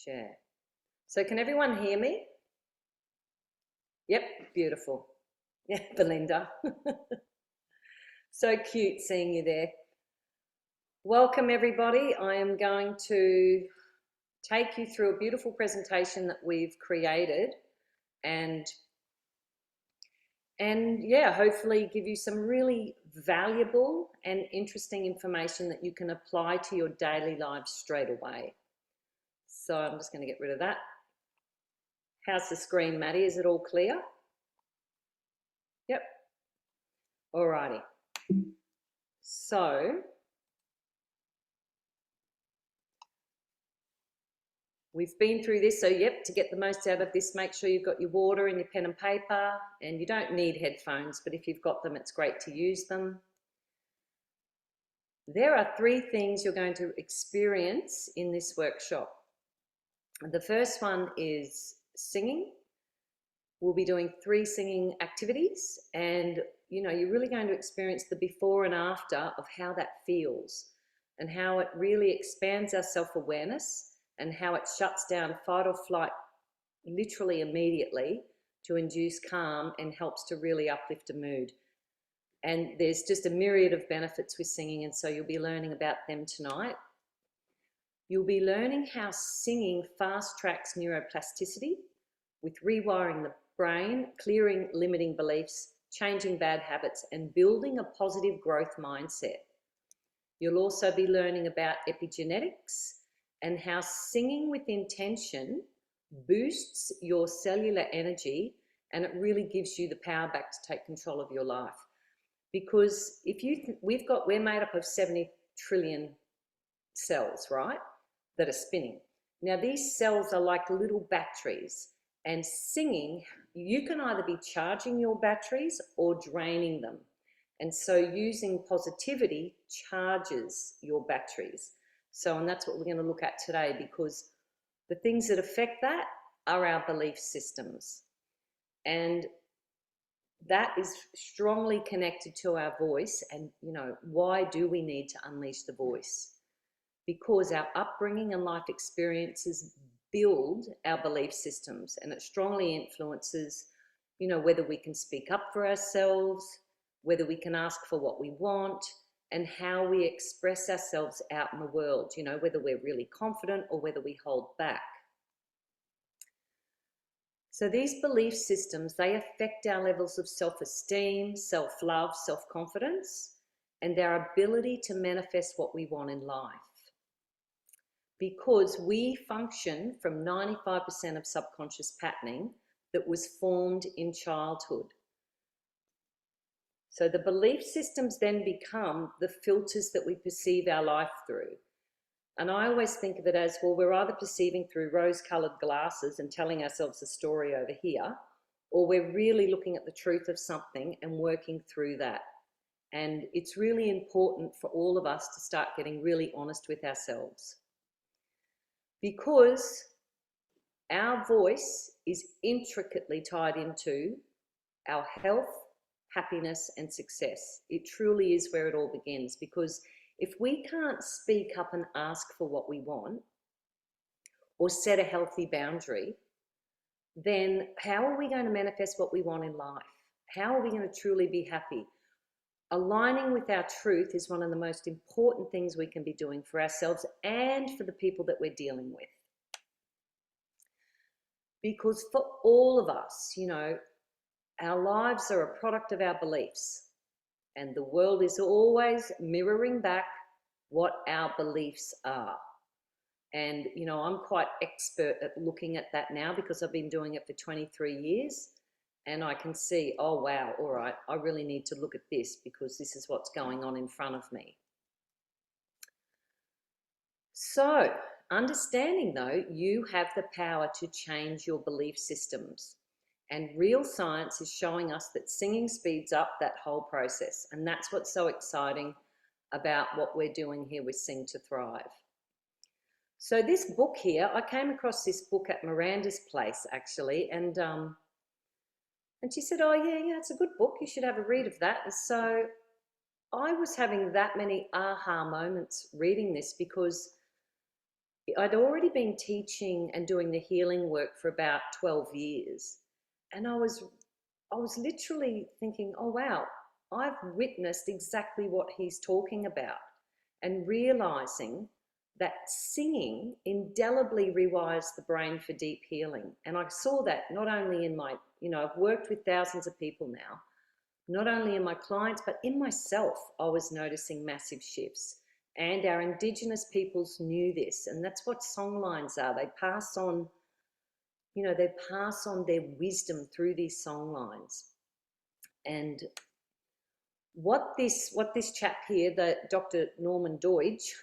Share. So can everyone hear me? Yep, beautiful. Yeah, Belinda. So cute seeing you there. Welcome everybody. I am going to take you through a beautiful presentation that we've created and yeah, hopefully give you some really valuable and interesting information that you can apply to your daily lives straight away. So I'm just going to get rid of that. How's the screen, Maddie? Is it all clear? Yep. Alrighty. So we've been through this, so yep, to get the most out of this, make sure you've got your water and your pen and paper, and you don't need headphones, but if you've got them, it's great to use them. There are 3 things you're going to experience in this workshop. The first one is singing. We'll be doing 3 singing activities, and you're really going to experience the before and after of how that feels and how it really expands our self-awareness and how it shuts down fight or flight literally immediately to induce calm and helps to really uplift a mood. And there's just a myriad of benefits with singing, and so you'll be learning about them tonight. You'll be learning how singing fast-tracks neuroplasticity with rewiring the brain, clearing limiting beliefs, changing bad habits, and building a positive growth mindset. You'll also be learning about epigenetics and how singing with intention boosts your cellular energy, and it really gives you the power back to take control of your life. Because if we're made up of 70 trillion cells, right, that are spinning. Now these cells are like little batteries, and singing, you can either be charging your batteries or draining them. And so using positivity charges your batteries. And that's what we're going to look at today, because the things that affect that are our belief systems. And that is strongly connected to our voice. And, why do we need to unleash the voice? Because our upbringing and life experiences build our belief systems, and it strongly influences, whether we can speak up for ourselves, whether we can ask for what we want, and how we express ourselves out in the world, whether we're really confident or whether we hold back. So these belief systems, they affect our levels of self-esteem, self-love, self-confidence, and our ability to manifest what we want in life. Because we function from 95% of subconscious patterning that was formed in childhood. So the belief systems then become the filters that we perceive our life through. And I always think of it as, well, we're either perceiving through rose-colored glasses and telling ourselves a story over here, or we're really looking at the truth of something and working through that. And it's really important for all of us to start getting really honest with ourselves. Because our voice is intricately tied into our health, happiness, and success. It truly is where it all begins, because if we can't speak up and ask for what we want or set a healthy boundary, then how are we going to manifest what we want in life? How are we going to truly be happy? Aligning with our truth is one of the most important things we can be doing for ourselves and for the people that we're dealing with. Because for all of us, our lives are a product of our beliefs, and the world is always mirroring back what our beliefs are. And, I'm quite expert at looking at that now, because I've been doing it for 23 years, and I can see, oh, wow, all right, I really need to look at this, because this is what's going on in front of me. So, understanding though, you have the power to change your belief systems. And real science is showing us that singing speeds up that whole process. And that's what's so exciting about what we're doing here with Sing to Thrive. So this book here, I came across this book at Miranda's place actually, and she said, oh yeah, it's a good book, you should have a read of that. And so I was having that many aha moments reading this, because I'd already been teaching and doing the healing work for about 12 years. And I was literally thinking, oh, wow, I've witnessed exactly what he's talking about, and realizing that singing indelibly rewires the brain for deep healing. And I saw that not only in my, I've worked with thousands of people now, not only in my clients, but in myself, I was noticing massive shifts. And our Indigenous peoples knew this, and that's what songlines are. They pass on, they pass on their wisdom through these songlines. And what this chap here, the Dr. Norman Deutsch,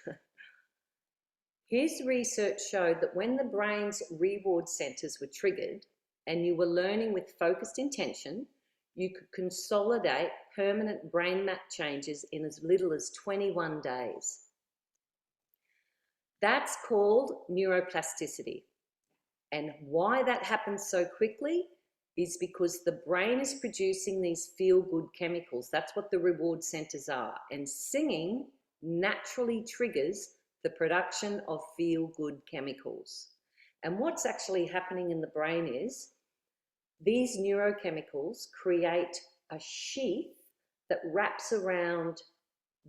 his research showed that when the brain's reward centers were triggered and you were learning with focused intention, you could consolidate permanent brain map changes in as little as 21 days. That's called neuroplasticity. And why that happens so quickly is because the brain is producing these feel-good chemicals. That's what the reward centers are. And singing naturally triggers the production of feel-good chemicals. And what's actually happening in the brain is these neurochemicals create a sheath that wraps around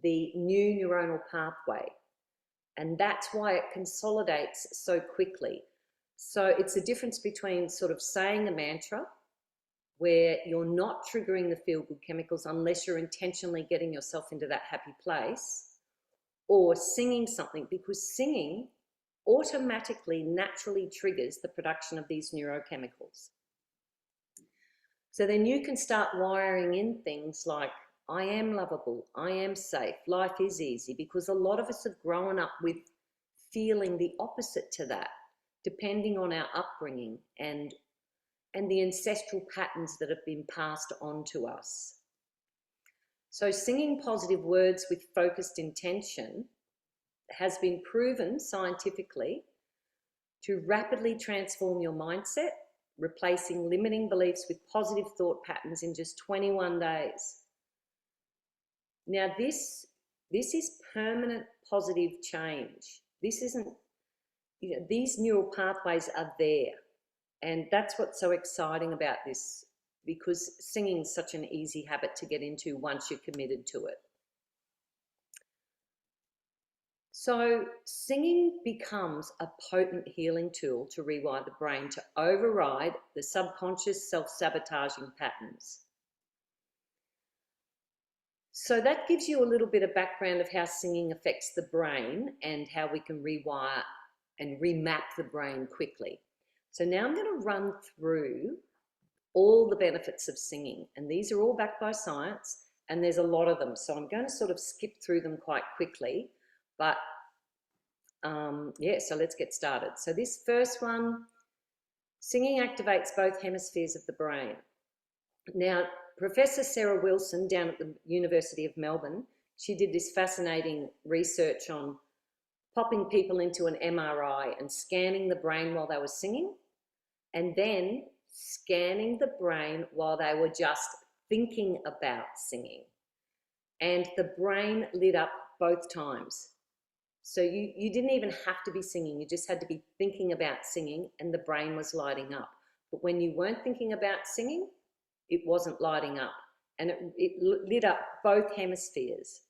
the new neuronal pathway. And that's why it consolidates so quickly. So it's a difference between sort of saying a mantra where you're not triggering the feel-good chemicals unless you're intentionally getting yourself into that happy place, or singing something, because singing automatically, naturally triggers the production of these neurochemicals. So then you can start wiring in things like, I am lovable, I am safe, life is easy, because a lot of us have grown up with feeling the opposite to that, depending on our upbringing and the ancestral patterns that have been passed on to us. So singing positive words with focused intention has been proven scientifically to rapidly transform your mindset, replacing limiting beliefs with positive thought patterns in just 21 days. Now this is permanent positive change. This isn't, these neural pathways are there. And that's what's so exciting about this, because singing is such an easy habit to get into once you're committed to it. So singing becomes a potent healing tool to rewire the brain to override the subconscious self-sabotaging patterns. So that gives you a little bit of background of how singing affects the brain and how we can rewire and remap the brain quickly. So now I'm going to run through all the benefits of singing, and these are all backed by science, and there's a lot of them. So I'm going to sort of skip through them quite quickly, but yeah, so let's get started. So this first one, singing activates both hemispheres of the brain. Now, Professor Sarah Wilson down at the University of Melbourne, she did this fascinating research on popping people into an MRI and scanning the brain while they were singing, and then scanning the brain while they were just thinking about singing. And the brain lit up both times. So you didn't even have to be singing, you just had to be thinking about singing and the brain was lighting up. But when you weren't thinking about singing, it wasn't lighting up, and it lit up both hemispheres.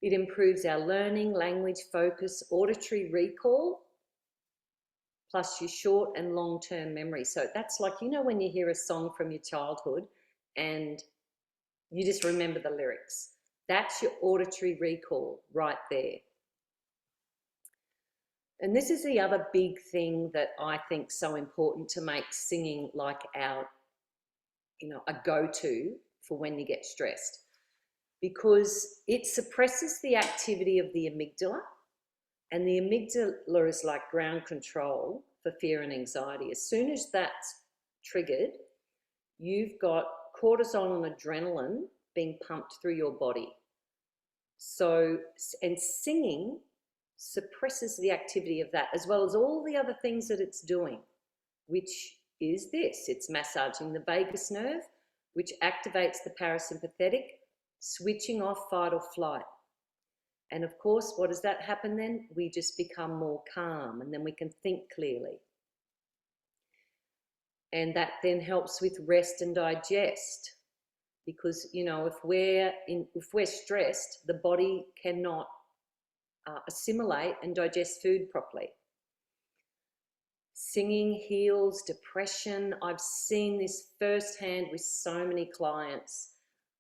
It improves our learning, language, focus, auditory recall, plus your short and long-term memory. So that's like, when you hear a song from your childhood and you just remember the lyrics. That's your auditory recall right there. And this is the other big thing that I think is so important to make singing like our, a go-to for when you get stressed, because it suppresses the activity of the amygdala, and the amygdala is like ground control for fear and anxiety. As soon as that's triggered, you've got cortisol and adrenaline being pumped through your body. So, and singing suppresses the activity of that, as well as all the other things that it's doing, which is this. It's massaging the vagus nerve, which activates the parasympathetic, switching off fight or flight. And of course, what does that happen then? We just become more calm, and then we can think clearly. And that then helps with rest and digest, because, you know, if we're stressed, the body cannot assimilate and digest food properly. Singing heals depression. I've seen this firsthand with so many clients.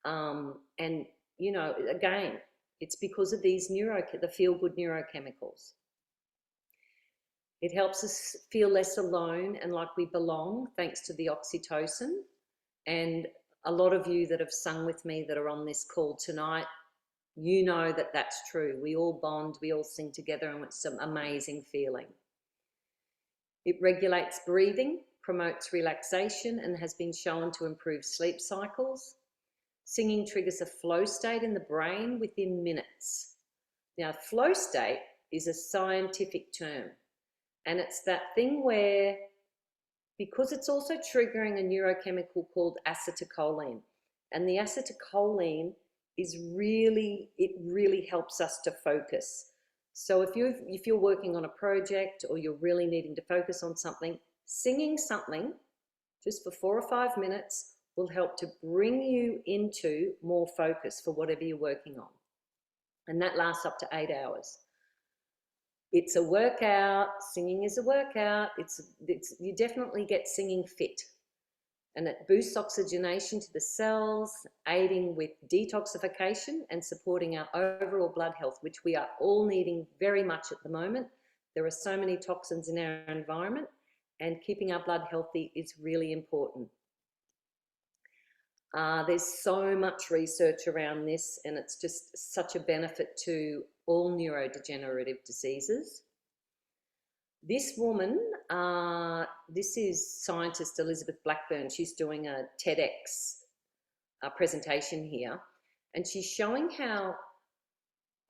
And, you know, again, it's because of these the feel-good neurochemicals. It helps us feel less alone and like we belong, thanks to the oxytocin. And a lot of you that have sung with me that are on this call tonight, you know that that's true. We all bond, we all sing together, and it's an amazing feeling. It regulates breathing, promotes relaxation, and has been shown to improve sleep cycles. Singing triggers a flow state in the brain within minutes. Now, flow state is a scientific term, and it's that thing where, because it's also triggering a neurochemical called acetylcholine, and the acetylcholine it really helps us to focus. So if you're working on a project, or you're really needing to focus on something, singing something just for 4 or 5 minutes will help to bring you into more focus for whatever you're working on. And that lasts up to 8 hours. It's a workout. Singing is a workout. You definitely get singing fit. And it boosts oxygenation to the cells, aiding with detoxification and supporting our overall blood health, which we are all needing very much at the moment. There are so many toxins in our environment, and keeping our blood healthy is really important. There's so much research around this, and it's just such a benefit to all neurodegenerative diseases. This woman, this is scientist Elizabeth Blackburn. She's doing a TEDx presentation here, and she's showing how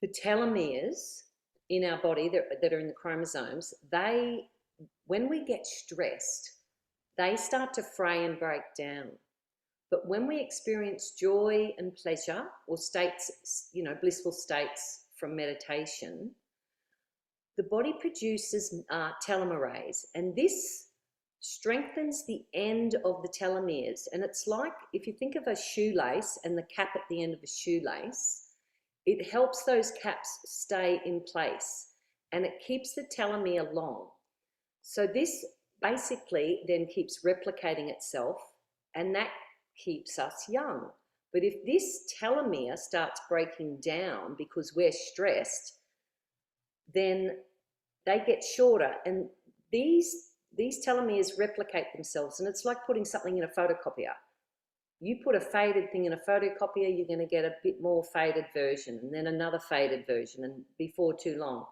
the telomeres in our body that are in the chromosomes, when we get stressed, they start to fray and break down. But when we experience joy and pleasure, or states, you know, blissful states from meditation, the body produces telomerase, and this strengthens the end of the telomeres. And it's like, if you think of a shoelace and the cap at the end of a shoelace, it helps those caps stay in place, and it keeps the telomere long. So this basically then keeps replicating itself, and that keeps us young. But if this telomere starts breaking down because we're stressed, then they get shorter, and these telomeres replicate themselves, and it's like putting something in a photocopier. You put a faded thing in a photocopier, you're going to get a bit more faded version, and then another faded version, and before too long.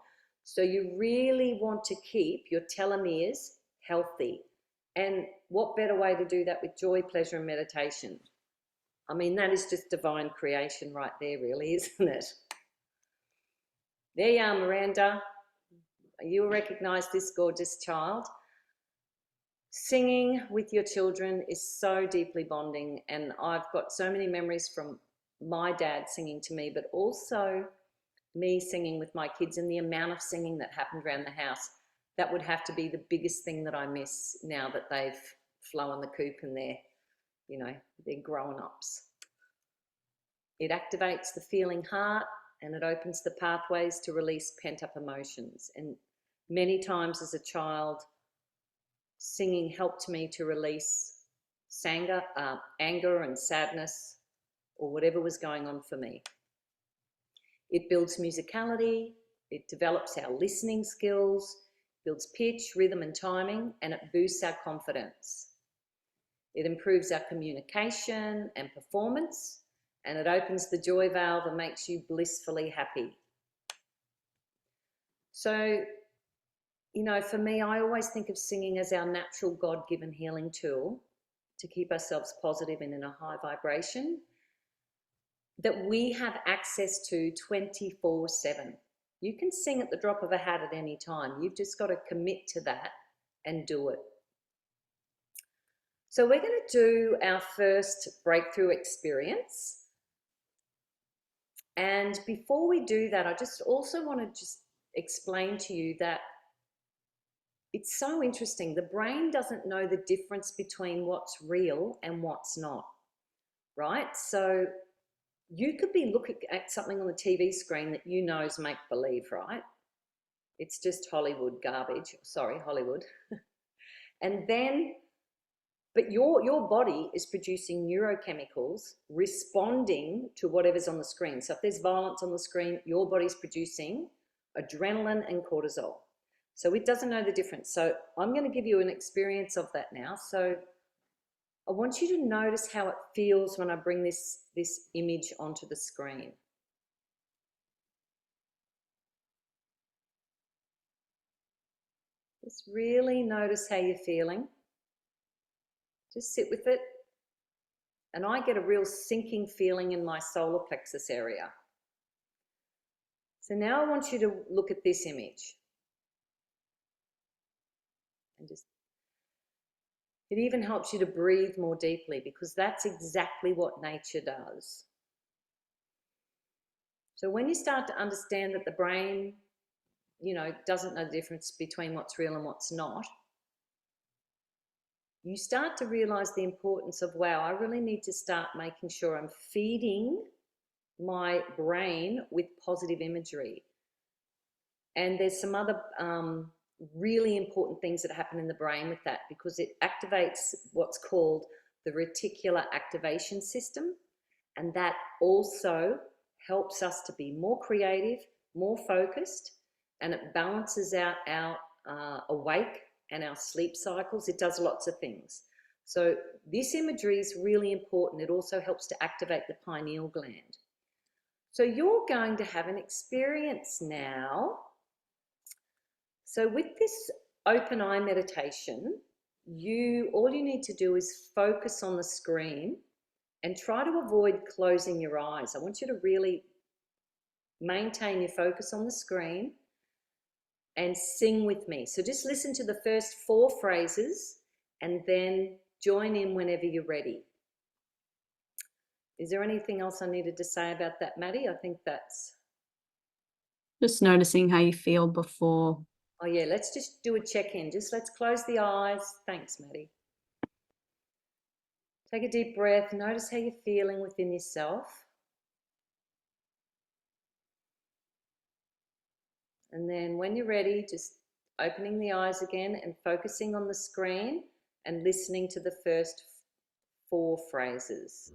So you really want to keep your telomeres healthy. And what better way to do that with joy, pleasure, and meditation? I mean, that is just divine creation right there, really, isn't it? There you are, Miranda. You'll recognize this gorgeous child. Singing with your children is so deeply bonding, and I've got so many memories from my dad singing to me, but also me singing with my kids, and the amount of singing that happened around the house. That would have to be the biggest thing that I miss now that they've flown the coop and they're grown-ups. It activates the feeling heart, and it opens the pathways to release pent-up emotions. And many times as a child, singing helped me to release anger and sadness, or whatever was going on for me. It builds musicality, it develops our listening skills, builds pitch, rhythm, and timing, and it boosts our confidence. It improves our communication and performance, and it opens the joy valve and makes you blissfully happy. So, you know, for me, I always think of singing as our natural God-given healing tool to keep ourselves positive and in a high vibration that we have access to 24/7. You can sing at the drop of a hat at any time. You've just got to commit to that and do it. So we're going to do our first breakthrough experience. And before we do that, I just also want to just explain to you that it's so interesting. The brain doesn't know the difference between what's real and what's not, right? So you could be looking at something on the TV screen that you know is make-believe, right? It's just Hollywood garbage. Sorry, Hollywood. And then, but your body is producing neurochemicals responding to whatever's on the screen. So if there's violence on the screen, your body's producing adrenaline and cortisol. So it doesn't know the difference. So I'm going to give you an experience of that now. So I want you to notice how it feels when I bring this image onto the screen. Just really notice how you're feeling. Just sit with it. And I get a real sinking feeling in my solar plexus area. So now I want you to look at this image. And just, it even helps you to breathe more deeply, because that's exactly what nature does. So when you start to understand that the brain, you know, doesn't know the difference between what's real and what's not, you start to realize the importance of, wow, I really need to start making sure I'm feeding my brain with positive imagery. And there's some other really important things that happen in the brain with that, because it activates what's called the reticular activation system. And that also helps us to be more creative, more focused, and it balances out our awake and our sleep cycles. It does lots of things. So this imagery is really important. It also helps to activate the pineal gland. So you're going to have an experience now. So with this open eye meditation, all you need to do is focus on the screen and try to avoid closing your eyes. I want you to really maintain your focus on the screen and sing with me. So just listen to the first 4 phrases and then join in whenever you're ready. Is there anything else I needed to say about that, Maddie? I think that's... Just noticing how you feel before. Oh yeah, let's just do a check-in. Let's close the eyes. Thanks, Maddie. Take a deep breath. Notice how you're feeling within yourself. And then when you're ready, just opening the eyes again and focusing on the screen and listening to the first 4 phrases.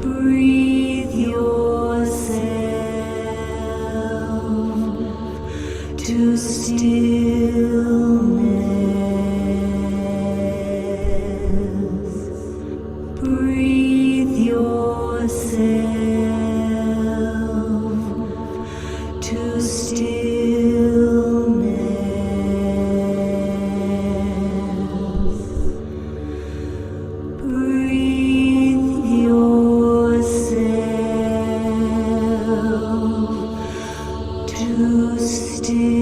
Breathe yourself to stillness. Breathe yourself to stillness. Breathe yourself to stillness.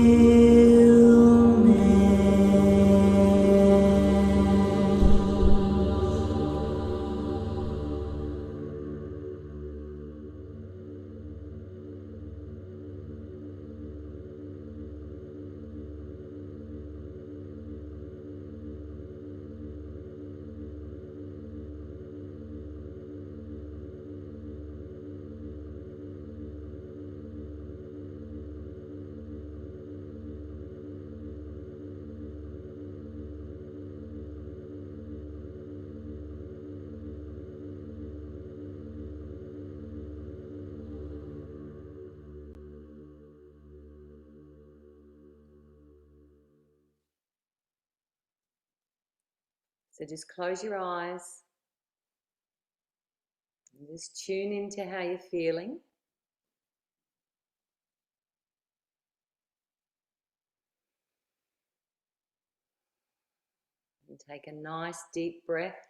So just close your eyes and just tune into how you're feeling. And take a nice deep breath.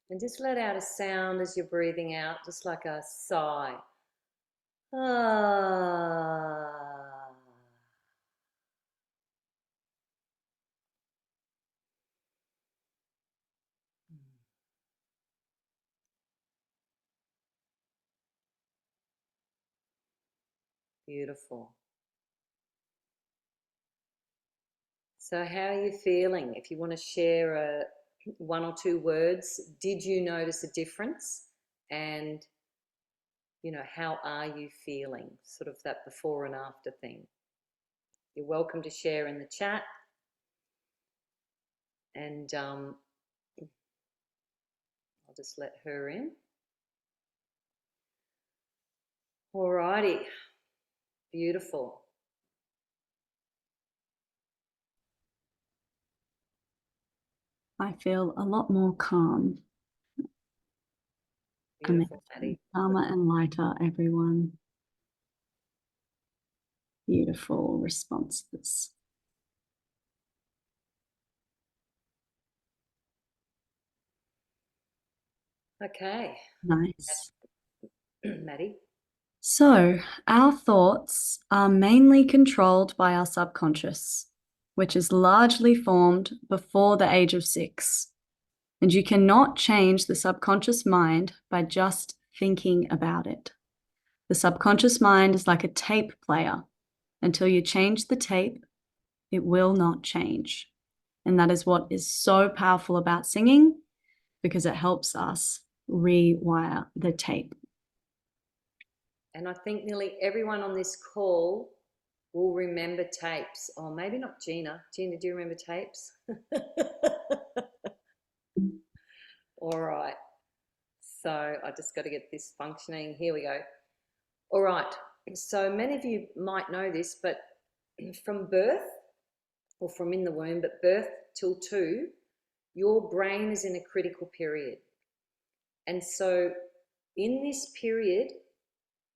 And just let out a sound as you're breathing out, just like a sigh. Ah. Beautiful. So how are you feeling? If you want to share one or two words, did you notice a difference? And, you know, how are you feeling? Sort of that before and after thing. You're welcome to share in the chat. And I'll just let her in. Alrighty. Beautiful. I feel a lot more calm. Beautiful, Amazing. Maddie. Calmer and lighter, everyone. Beautiful responses. Okay. Nice. Maddie. So, our thoughts are mainly controlled by our subconscious, which is largely formed before the age of 6. And you cannot change the subconscious mind by just thinking about it. The subconscious mind is like a tape player. Until you change the tape, it will not change. And that is what is so powerful about singing, because it helps us rewire the tape. And I think nearly everyone on this call will remember tapes. Oh, maybe not Gina. Gina, do you remember tapes? All right. So I just got to get this functioning. Here we go. All right. So many of you might know this, but from birth, or from in the womb, but birth till 2, your brain is in a critical period. And so in this period,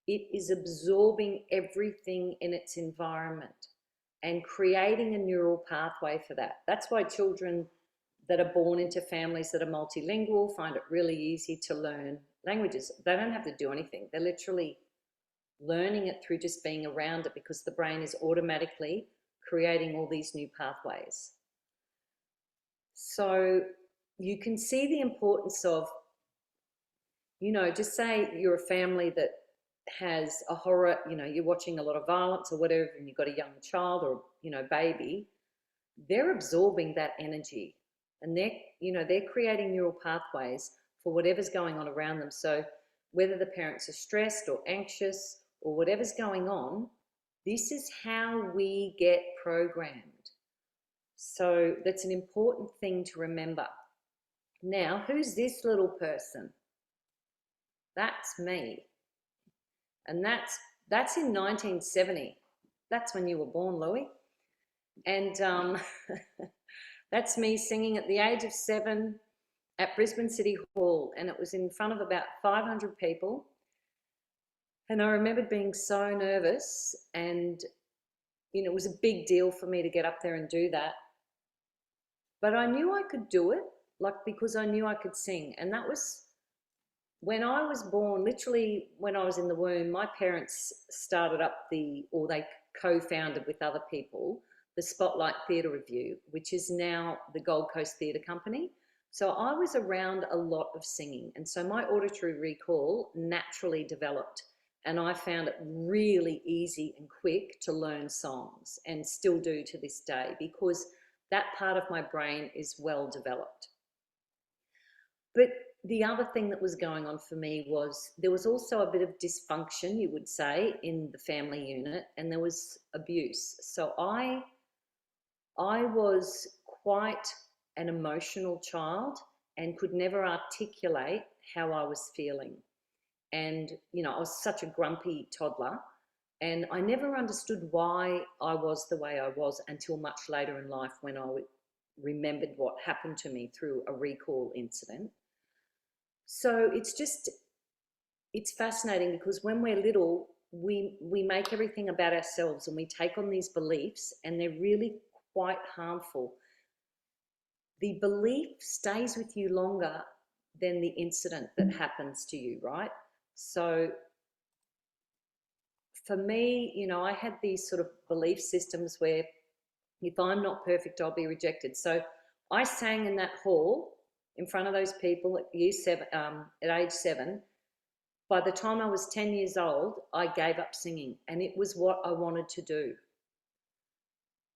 it is absorbing everything in its environment and creating a neural pathway for that. That's why children that are born into families that are multilingual find it really easy to learn languages. They don't have to do anything. They're literally learning it through just being around it, because the brain is automatically creating all these new pathways. So you can see the importance of, you know, just say you're a family that has a horror, you know, you're watching a lot of violence or whatever, and you've got a young child or, you know, baby, they're absorbing that energy, and they're creating neural pathways for whatever's going on around them. So whether the parents are stressed or anxious or whatever's going on, This is how we get programmed. So that's an important thing to remember. Now, who's this little person? That's me. And that's in 1970. That's when you were born, Louis. And that's me singing at the age of 7 at Brisbane City Hall. And it was in front of about 500 people. And I remembered being so nervous, and, you know, it was a big deal for me to get up there and do that. But I knew I could do it, like, because I knew I could sing. And that was when I was born, literally when I was in the womb. My parents started up they co-founded with other people, the Spotlight Theatre Review, which is now the Gold Coast Theatre Company. So I was around a lot of singing. And so my auditory recall naturally developed. And I found it really easy and quick to learn songs, and still do to this day, because that part of my brain is well developed. But the other thing that was going on for me was there was also a bit of dysfunction, you would say, in the family unit, and there was abuse. So I was quite an emotional child and could never articulate how I was feeling. And, you know, I was such a grumpy toddler, and I never understood why I was the way I was until much later in life, when I remembered what happened to me through a recall incident. So it's fascinating, because when we're little, we make everything about ourselves, and we take on these beliefs, and they're really quite harmful. The belief stays with you longer than the incident that happens to you, right? So for me, you know, I had these sort of belief systems where if I'm not perfect, I'll be rejected. So I sang in that hall in front of those people at age 7. By the time I was 10 years old, I gave up singing, and it was what I wanted to do.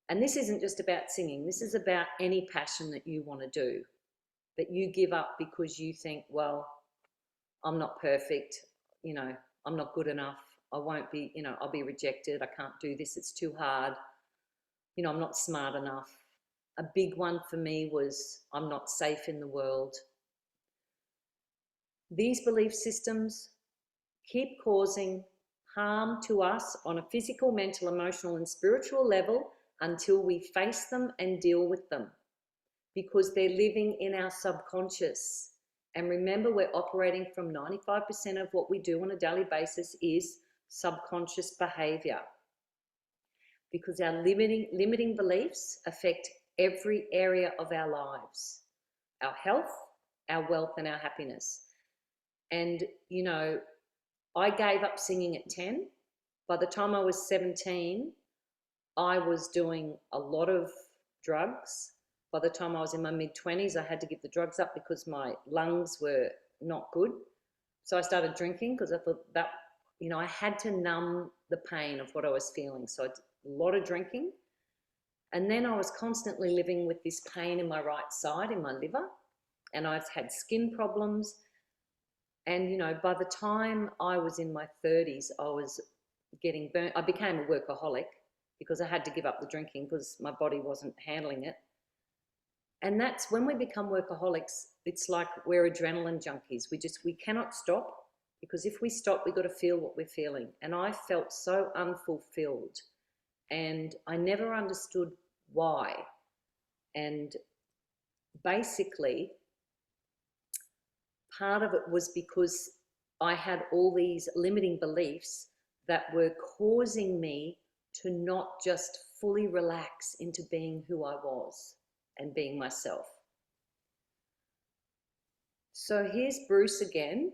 And this isn't just about singing. This is about any passion that you want to do, but you give up because you think, well, I'm not perfect, you know, I'm not good enough, I won't be, you know, I'll be rejected, I can't do this, it's too hard, you know, I'm not smart enough. A big one for me was, I'm not safe in the world. These belief systems keep causing harm to us on a physical, mental, emotional, and spiritual level until we face them and deal with them, because they're living in our subconscious. And remember, we're operating from 95% of what we do on a daily basis is subconscious behavior, because our limiting beliefs affect every area of our lives, our health, our wealth, and our happiness. And, you know, I gave up singing at 10. By the time I was 17, I was doing a lot of drugs. By the time I was in my mid-20s, I had to give the drugs up because my lungs were not good. So I started drinking, because I thought that, you know, I had to numb the pain of what I was feeling. So I did a lot of drinking. And then I was constantly living with this pain in my right side, in my liver. And I've had skin problems. And, you know, by the time I was in my 30s, I was getting burnt. I became a workaholic because I had to give up the drinking because my body wasn't handling it. And that's when we become workaholics. It's like we're adrenaline junkies. We cannot stop, because if we stop, we've got to feel what we're feeling. And I felt so unfulfilled, and I never understood why. And basically, part of it was because I had all these limiting beliefs that were causing me to not just fully relax into being who I was and being myself. So here's Bruce again,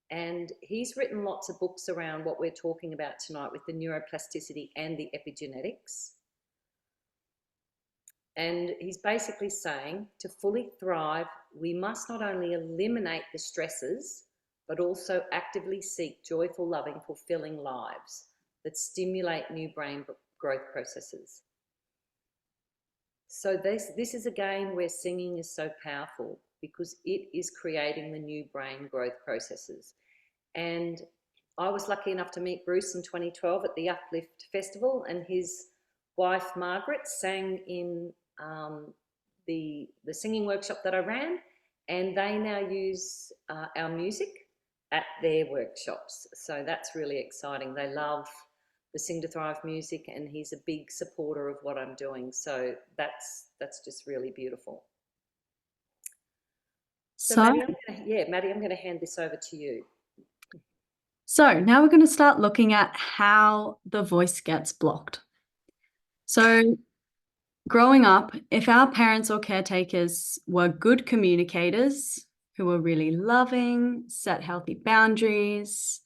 and he's written lots of books around what we're talking about tonight with the neuroplasticity and the epigenetics. And he's basically saying, to fully thrive, we must not only eliminate the stresses, but also actively seek joyful, loving, fulfilling lives that stimulate new brain growth processes. So this is again where singing is so powerful, because it is creating the new brain growth processes. And I was lucky enough to meet Bruce in 2012 at the Uplift Festival, and his wife Margaret sang in the singing workshop that I ran, and they now use our music at their workshops. So that's really exciting. They love the Sing to Thrive music, and he's a big supporter of what I'm doing. So that's just really beautiful. So Maddie, I'm going to hand this over to you. So now we're going to start looking at how the voice gets blocked. So growing up, if our parents or caretakers were good communicators who were really loving, set healthy boundaries,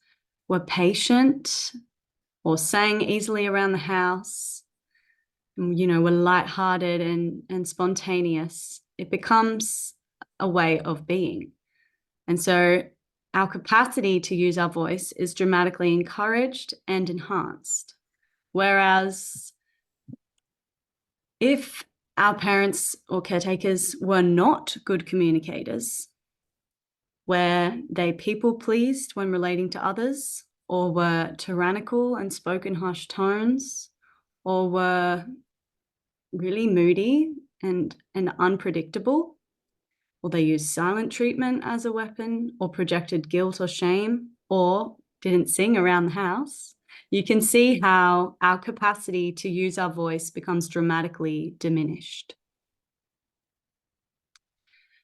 were patient, or sang easily around the house, you know, were lighthearted and spontaneous, it becomes a way of being. And so our capacity to use our voice is dramatically encouraged and enhanced. Whereas if our parents or caretakers were not good communicators, where they people pleased when relating to others, or were tyrannical and spoke in harsh tones, or were really moody and unpredictable, or they used silent treatment as a weapon, or projected guilt or shame, or didn't sing around the house, you can see how our capacity to use our voice becomes dramatically diminished.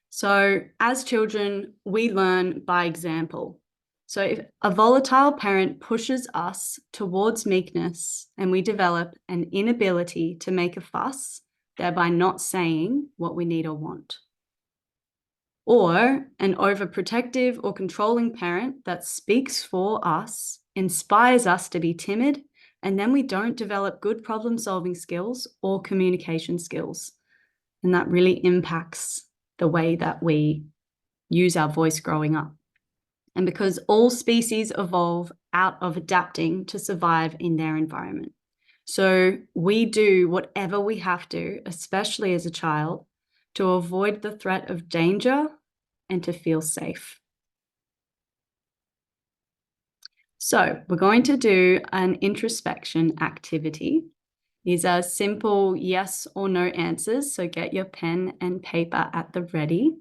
So as children, we learn by example. So if a volatile parent pushes us towards meekness and we develop an inability to make a fuss, thereby not saying what we need or want. Or an overprotective or controlling parent that speaks for us, inspires us to be timid, and then we don't develop good problem-solving skills or communication skills. And that really impacts the way that we use our voice growing up. And because all species evolve out of adapting to survive in their environment. So we do whatever we have to, especially as a child, to avoid the threat of danger and to feel safe. So we're going to do an introspection activity. These are simple yes or no answers, so get your pen and paper at the ready.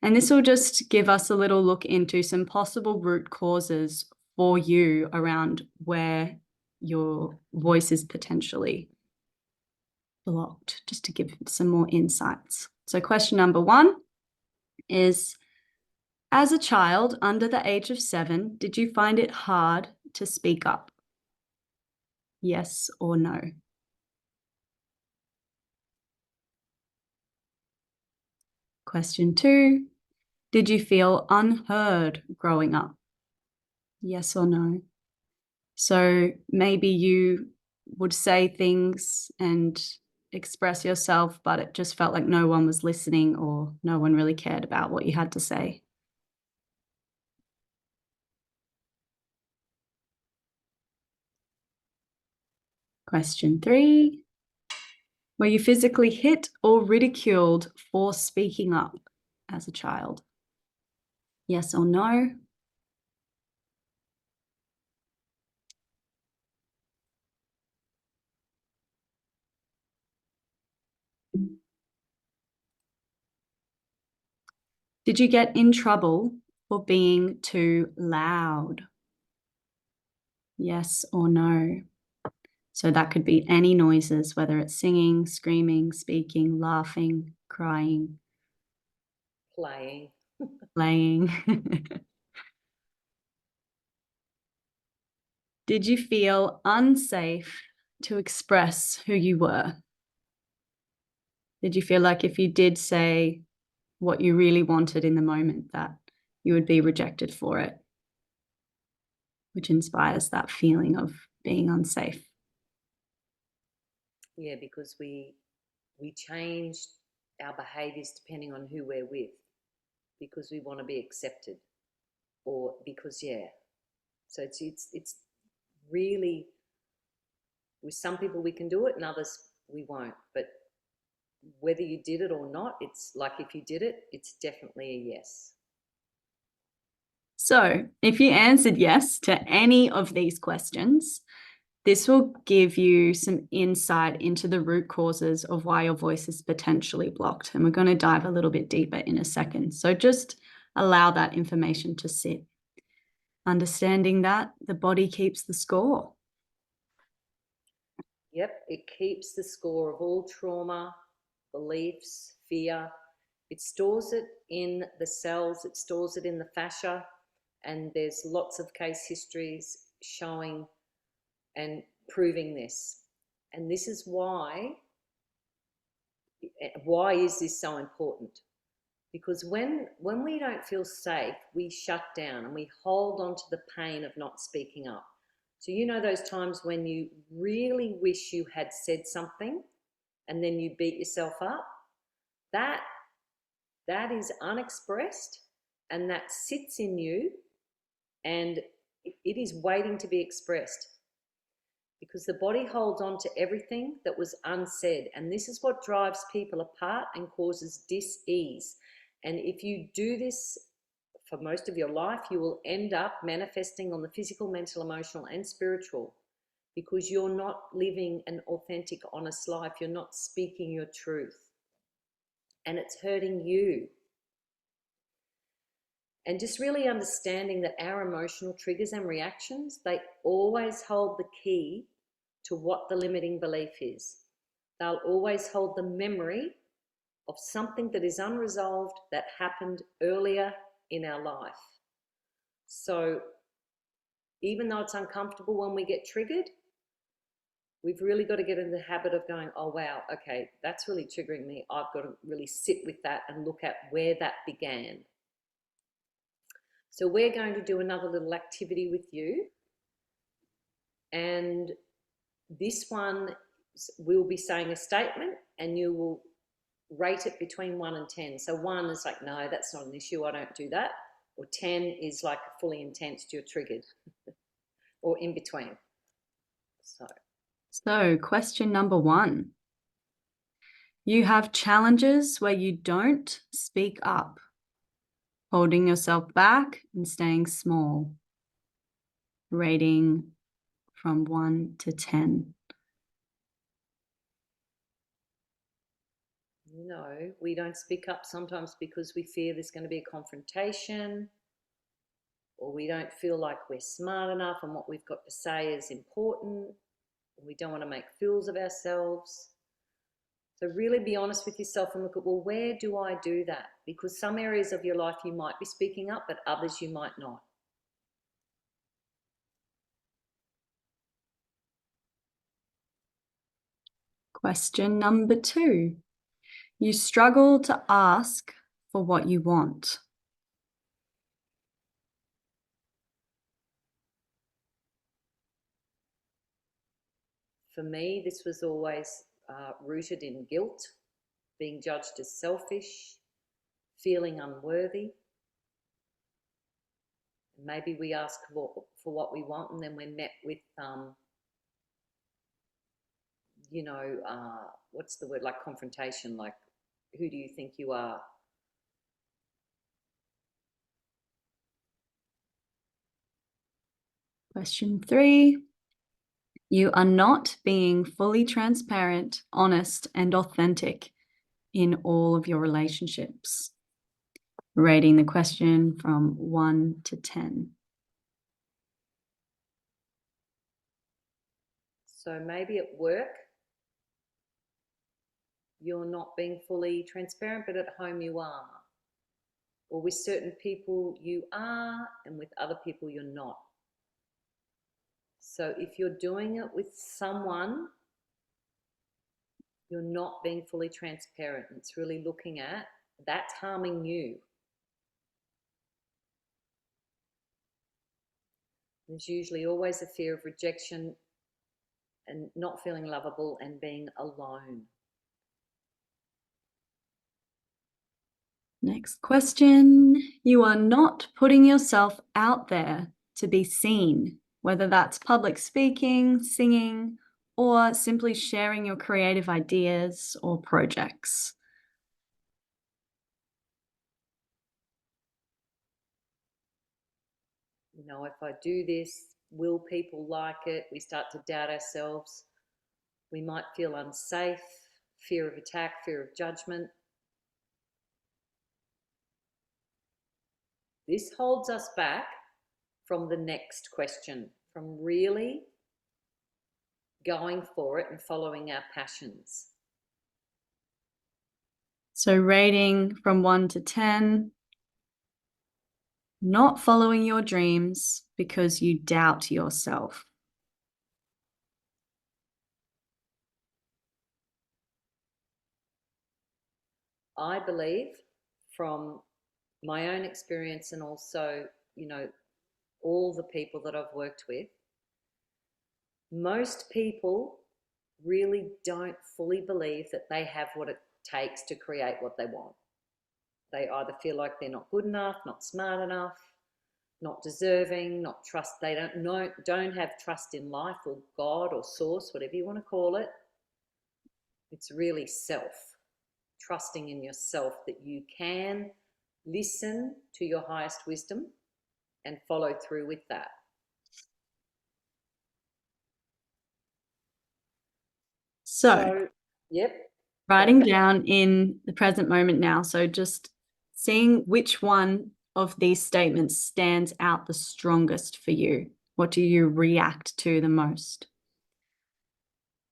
And this will just give us a little look into some possible root causes for you around where your voice is potentially blocked, just to give some more insights. So question number 1 is, as a child under the age of 7, did you find it hard to speak up? Yes or no? Question 2, did you feel unheard growing up? Yes or no? So maybe you would say things and express yourself, but it just felt like no one was listening or no one really cared about what you had to say. Question 3, were you physically hit or ridiculed for speaking up as a child? Yes or no? Did you get in trouble for being too loud? Yes or no? So that could be any noises, whether it's singing, screaming, speaking, laughing, crying, playing. Did you feel unsafe to express who you were? Did you feel like if you did say what you really wanted in the moment, that you would be rejected for it, which inspires that feeling of being unsafe? Yeah, because we change our behaviours depending on who we're with, because we want to be accepted, or because so it's really, with some people we can do it and others we won't, but whether you did it or not, it's like if you did it, it's definitely a yes. So if you answered yes to any of these questions, this will give you some insight into the root causes of why your voice is potentially blocked. And we're going to dive a little bit deeper in a second. So just allow that information to sit. Understanding that the body keeps the score. Yep, it keeps the score of all trauma, beliefs, fear. It stores it in the cells, it stores it in the fascia, and there's lots of case histories showing and proving this. And this is why is this so important? Because when we don't feel safe, we shut down and we hold on to the pain of not speaking up. So you know those times when you really wish you had said something and then you beat yourself up? That is unexpressed, and that sits in you, and it is waiting to be expressed, because the body holds on to everything that was unsaid, and this is what drives people apart and causes dis-ease. And if you do this for most of your life, you will end up manifesting on the physical, mental, emotional, and spiritual, because you're not living an authentic, honest life. You're not speaking your truth, and it's hurting you. And just really understanding that our emotional triggers and reactions, they always hold the key to what the limiting belief is. They'll always hold the memory of something that is unresolved that happened earlier in our life. So even though it's uncomfortable when we get triggered, we've really got to get in the habit of going, oh wow, okay, that's really triggering me. I've got to really sit with that and look at where that began. So we're going to do another little activity with you, and this one, we'll be saying a statement and you will rate it between 1 and 10. So 1 is like, no, that's not an issue, I don't do that. Or 10 is like fully intense, you're triggered. Or in between. So question number 1. You have challenges where you don't speak up, holding yourself back and staying small. Rating from 1 to 10. No, we don't speak up sometimes because we fear there's going to be a confrontation, or we don't feel like we're smart enough and what we've got to say is important. We don't want to make fools of ourselves. So really be honest with yourself and look at, well, where do I do that? Because some areas of your life you might be speaking up, but others you might not. Question number 2. You struggle to ask for what you want. For me, this was always rooted in guilt, being judged as selfish, feeling unworthy. Maybe we ask for what we want, and then we're met with, what's the word, like confrontation, like, who do you think you are? Question 3. You are not being fully transparent, honest, and authentic in all of your relationships. Rating the question from 1 to 10. So maybe at work, you're not being fully transparent, but at home you are. Or with certain people you are, and with other people you're not. So if you're doing it with someone, you're not being fully transparent. It's really looking at, that's harming you. There's usually always a fear of rejection and not feeling lovable and being alone. Next question. You are not putting yourself out there to be seen, whether that's public speaking, singing, or simply sharing your creative ideas or projects. If I do this, will people like it? We start to doubt ourselves. We might feel unsafe, fear of attack, fear of judgment. This holds us back from the next question, from really going for it and following our passions. So rating from 1 to 10, not following your dreams because you doubt yourself. I believe from my own experience and also, all the people that I've worked with, most people really don't fully believe that they have what it takes to create what they want. They either feel like they're not good enough, not smart enough, not deserving, not trust. They don't have trust in life or God or source, whatever you want to call it. It's really trusting in yourself that you can listen to your highest wisdom and follow through with that. So yep. Writing down in the present moment now. So just seeing which one of these statements stands out the strongest for you. What do you react to the most?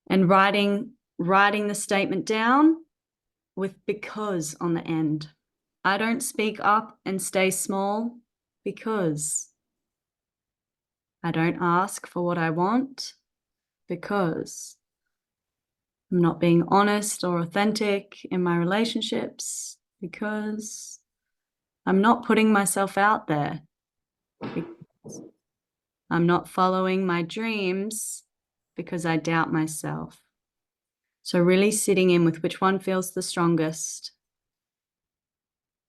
And writing the statement down with because on the end. I don't speak up and stay small because. I don't ask for what I want because. I'm not being honest or authentic in my relationships because. I'm not putting myself out there because. I'm not following my dreams because I doubt myself. So really sitting in with which one feels the strongest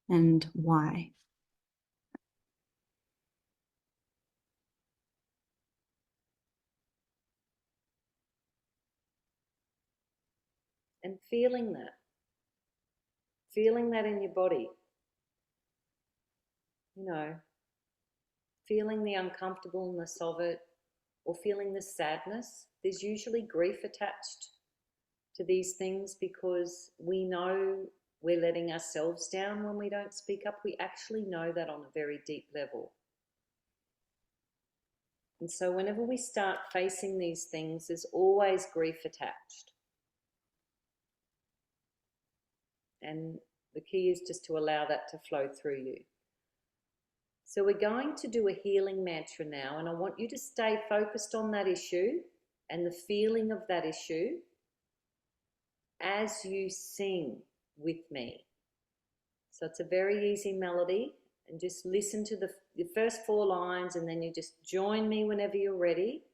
and why. And feeling that in your body, feeling the uncomfortableness of it or feeling the sadness. There's usually grief attached to these things because we know we're letting ourselves down when we don't speak up. We actually know that on a very deep level. And so whenever we start facing these things, there's always grief attached. And the key is just to allow that to flow through you. So we're going to do a healing mantra now, and I want you to stay focused on that issue and the feeling of that issue as you sing with me. So it's a very easy melody, and just listen to the first 4 lines, and then you just join me whenever you're ready.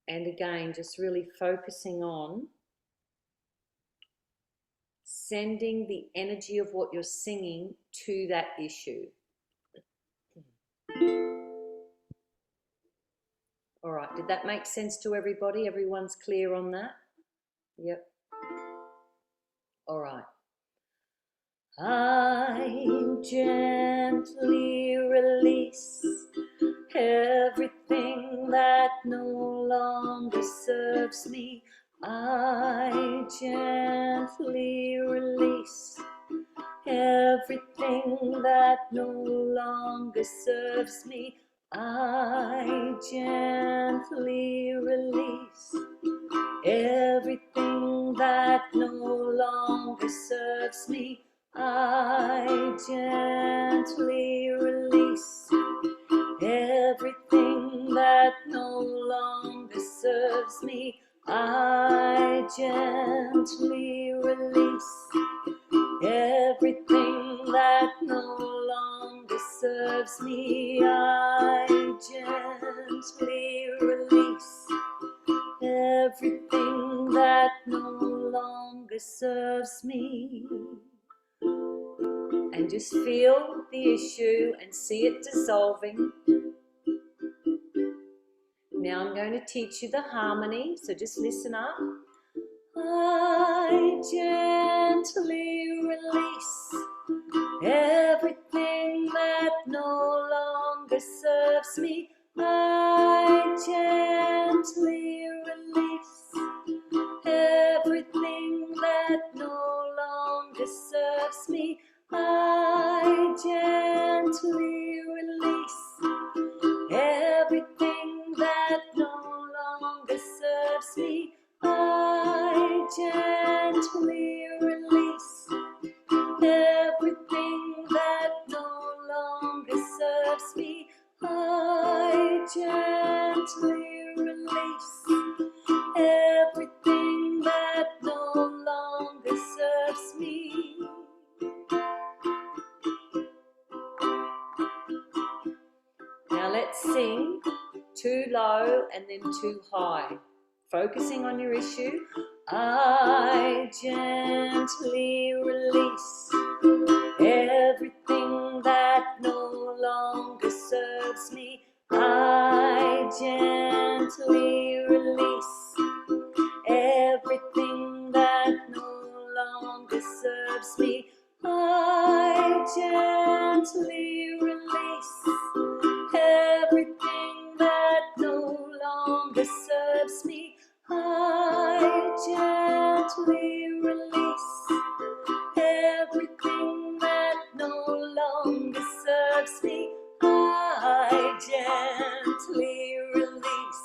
And again, just really focusing on sending the energy of what you're singing to that issue. All right, did that make sense to everybody? Everyone's clear on that? Yep. All right. I gently release everything that no longer serves me. I gently release everything that no longer serves me. I gently release everything that no longer serves me. I gently release everything that no longer serves me. I gently release everything that no longer serves me. I gently release everything that no longer serves me. And just feel the issue and see it dissolving. Now I'm going to teach you the harmony, so just listen up. I gently release everything everything that no longer serves me, I gently release. Everything that no longer serves me, I gently release. Everything that no longer serves me. Now let's sing too low and then too high. Focusing on your issue. I gently release everything that no longer serves me. I gently release everything that no longer serves me. I gently release everything that no longer serves me. I gently release everything that no longer serves me. I gently release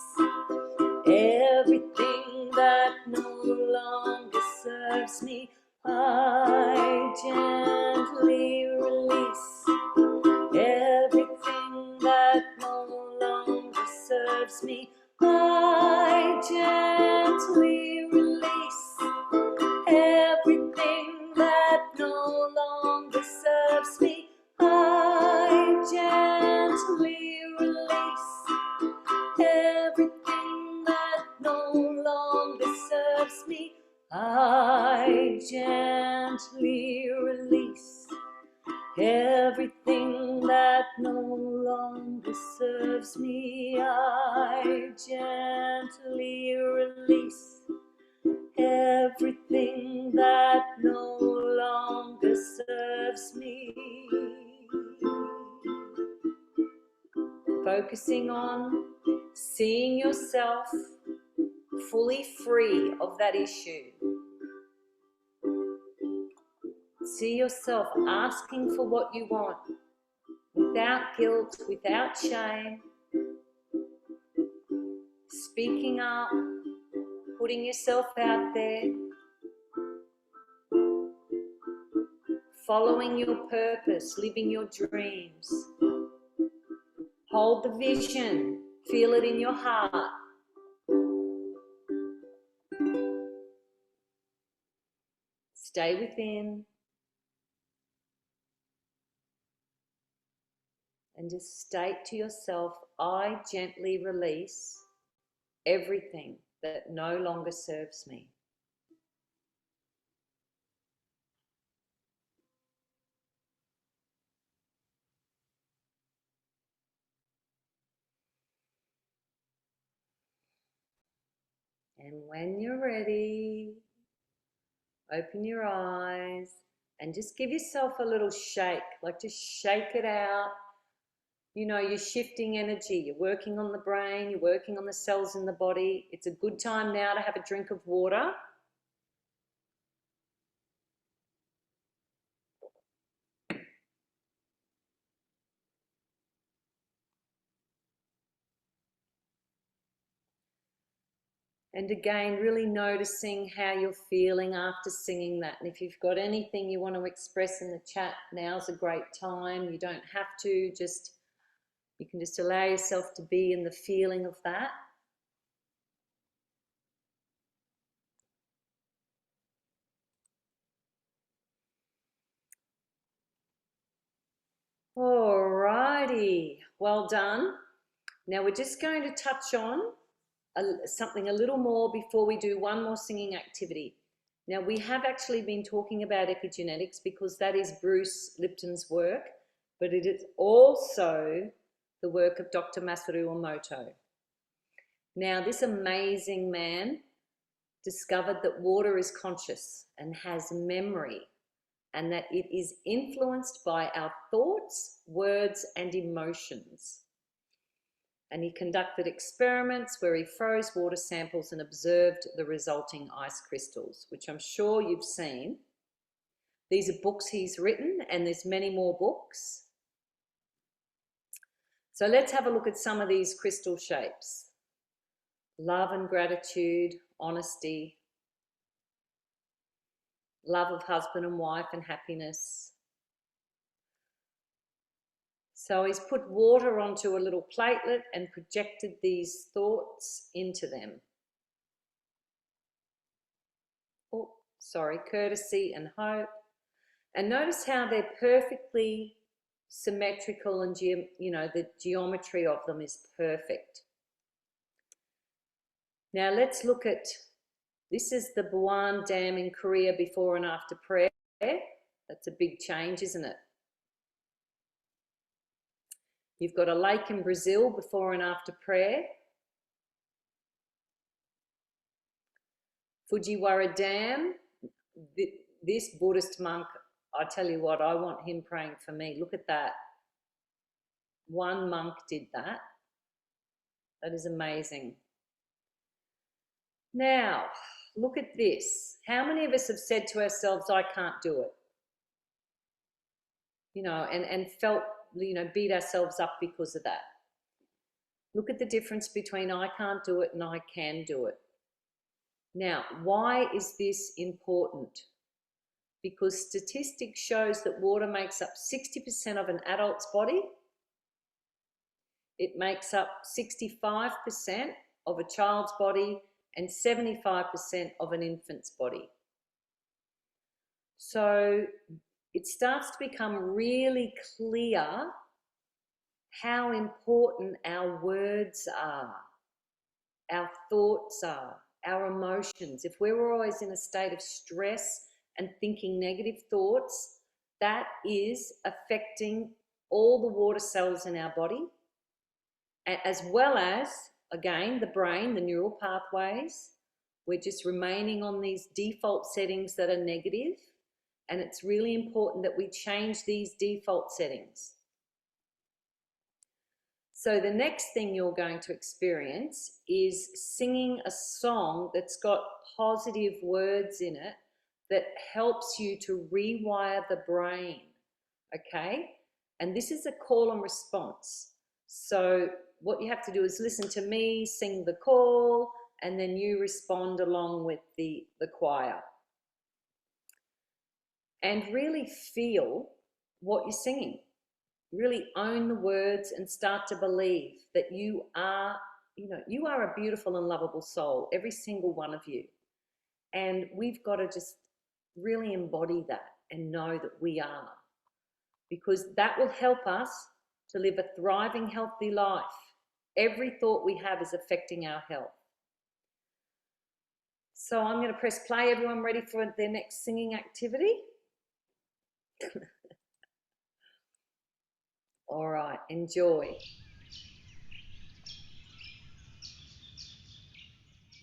everything that no longer serves me. I gently release everything that no longer serves me. I gently release everything that no longer serves me. I gently release everything that no longer serves me. I gently release everything that no longer serves me. I gently release everything that no longer serves me. Focusing on seeing yourself fully free of that issue. See yourself asking for what you want without guilt, without shame, speaking up, putting yourself out there, following your purpose, living your dreams. Hold the vision, feel it in your heart. Stay within. And just state to yourself, I gently release everything that no longer serves me. And when you're ready, open your eyes and just give yourself a little shake, like just shake it out. You know, you're shifting energy, you're working on the brain, you're working on the cells in the body. It's a good time now to have a drink of water. And again, really noticing how you're feeling after singing that. And if you've got anything you want to express in the chat, now's a great time. You don't have to, you can just allow yourself to be in the feeling of that. Alrighty, well done. Now we're just going to touch on something a little more before we do one more singing activity. Now we have actually been talking about epigenetics because that is B.Lipton's work, but it is also the work of Dr. Masaru Emoto. Now this amazing man discovered that water is conscious and has memory, and that it is influenced by our thoughts, words, and emotions. And he conducted experiments where he froze water samples and observed the resulting ice crystals, which I'm sure you've seen. These are books he's written, and there's many more books. So let's have a look at some of these crystal shapes. Love and gratitude, honesty, love of husband and wife and happiness. So he's put water onto a little platelet and projected these thoughts into them. Oh, sorry, courtesy and hope. And notice how they're perfectly symmetrical and, the geometry of them is perfect. Now let's look at, this is the Buan Dam in Korea before and after prayer. That's a big change, isn't it? You've got a lake in Brazil before and after prayer. Fujiwara Dam, this Buddhist monk, I tell you what, I want him praying for me. Look at that. One monk did that. That is amazing. Now, look at this. How many of us have said to ourselves, I can't do it? And felt, beat ourselves up because of that. Look at the difference between I can't do it and I can do it. Now, why is this important? Because statistics shows that water makes up 60% of an adult's body. It makes up 65% of a child's body and 75% of an infant's body. So it starts to become really clear how important our words are, our thoughts are, our emotions. If we're always in a state of stress and thinking negative thoughts, that is affecting all the water cells in our body, as well as, again, the brain, the neural pathways. We're just remaining on these default settings that are negative, and it's really important that we change these default settings. So the next thing you're going to experience is singing a song that's got positive words in it that helps you to rewire the brain, okay? And this is a call and response. So what you have to do is listen to me sing the call, and then you respond along with the choir. And really feel what you're singing. Really own the words and start to believe that you are a beautiful and lovable soul, every single one of you. And we've got to just really embody that and know that we are, because that will help us to live a thriving, healthy life. Every thought we have is affecting our health. So I'm going to press play. Everyone ready for their next singing activity? All right, enjoy.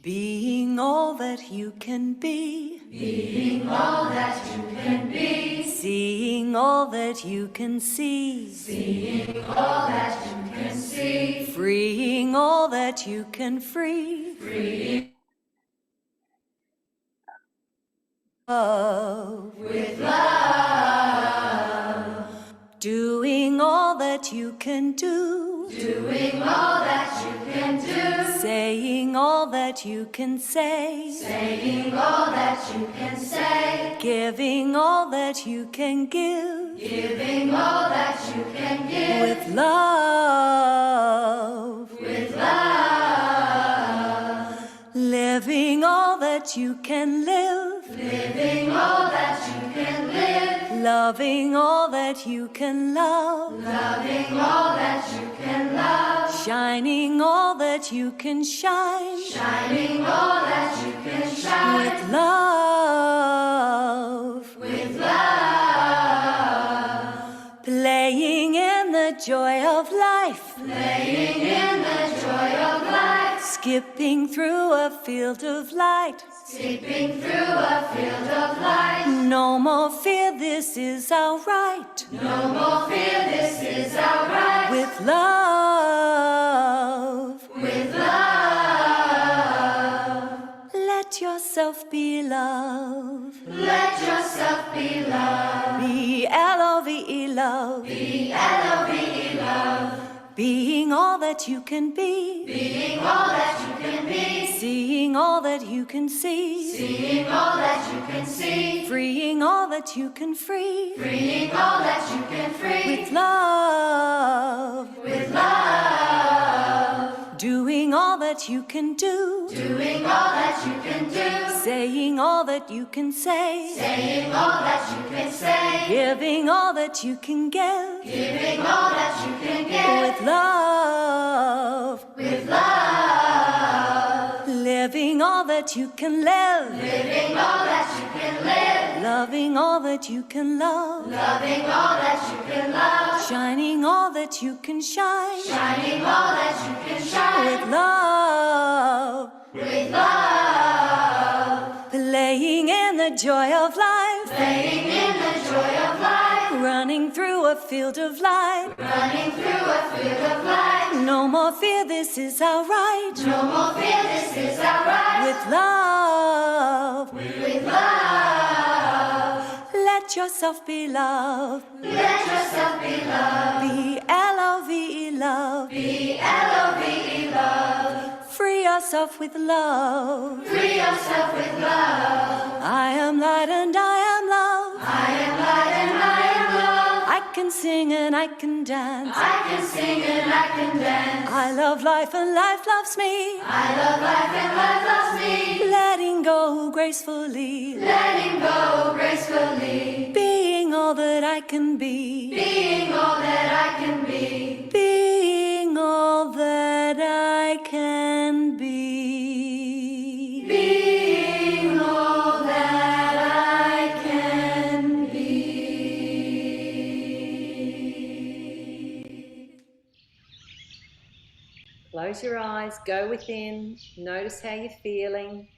Being all that you can be. Being all that you can be. Seeing all that you can see. Seeing all that you can see. Freeing all that you can free. Freeing love. With love. Doing all that you can do. Doing all that you can do. Saying all that you can say. Saying all that you can say. Giving all that you can give. Giving all that you can give. With love. With love. Living all that you can live. Living all that you can live. Loving all that you can love. Loving all that you can love. Shining all that you can shine. Shining all that you can shine. With love. With love. Playing in the joy of life. Playing in the joy of life. Skipping through a field of light. Skipping through a field of light. No more fear, this is our right. No more fear, this is our right. With love. With love. Let yourself be love. Let yourself be love. B-L-O-V-E love. B-L-O-V-E love. Be that you can be. Being all that you can be. Seeing all that you can see. Seeing all that you can see. Freeing all that you can free. Freeing all that you can free. With love. With love. Doing all that you can do. Doing all that you can do. Saying all that you can say. Saying all that you can say. Giving all that you can give. Giving all that you can give. With love. With love. Living all that you can live. Living all that you can live. Loving all that you can love. Loving all that you can love. Shining all that you can shine. Shining all that you can shine. With love. With love. Playing in the joy of life. Playing in the joy of life. Running through a field of light. Running through a field of light. No more fear, this is our right. No more fear, this is our right. With love. With love. Let yourself be loved. Let yourself be loved. B-L-O-V-E love. B-L-O-V-E love. Free yourself with love. Free yourself with love. I am light and I am love. I am light and I am love. I can sing and I can dance. I can sing and I can dance. I love life and life loves me. I love life and life loves me. Letting go gracefully. Letting go gracefully. Being all that I can be. Being all that I can be. Being all that I can be. Being all that I can be. Close your eyes, go within, notice how you're feeling.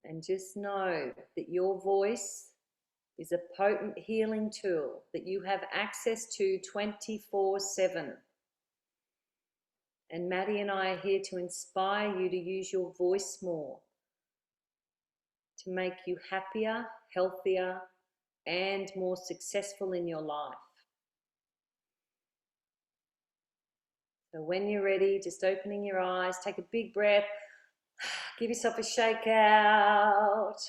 And just know that your voice is a potent healing tool that you have access to 24/7. And Maddie and I are here to inspire you to use your voice more, to make you happier, healthier, and more successful in your life. So when you're ready, just opening your eyes, take a big breath, give yourself a shake out.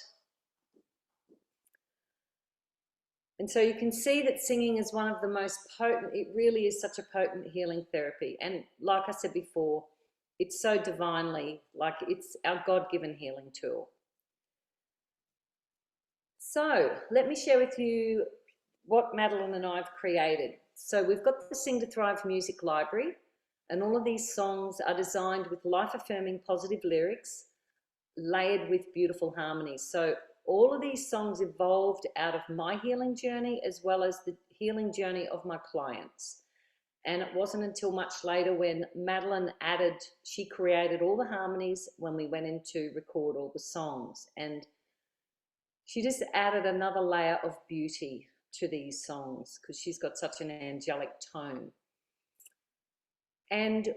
And so you can see that singing is one of the most potent, it really is such a potent healing therapy. And like I said before, it's so divinely, like it's our God-given healing tool. So let me share with you what Madeleine and I have created. So we've got the Sing to Thrive music library, and all of these songs are designed with life-affirming positive lyrics, layered with beautiful harmonies. So all of these songs evolved out of my healing journey as well as the healing journey of my clients. And it wasn't until much later when Madeleine she created all the harmonies when we went in to record all the songs. And she just added another layer of beauty to these songs because she's got such an angelic tone. And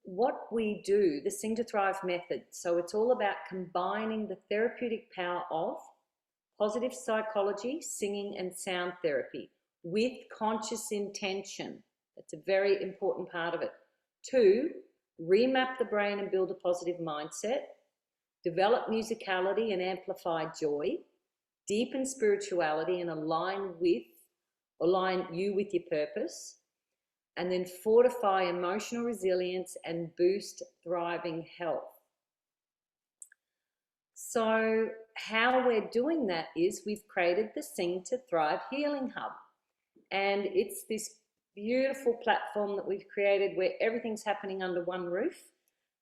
what we do, the Sing to Thrive method, so it's all about combining the therapeutic power of positive psychology, singing and sound therapy with conscious intention. That's a very important part of it. 2, remap the brain and build a positive mindset, develop musicality and amplify joy, deepen spirituality and align you with your purpose, and then fortify emotional resilience and boost thriving health. So how we're doing that is we've created the Sing to Thrive Healing Hub. And it's this beautiful platform that we've created where everything's happening under one roof,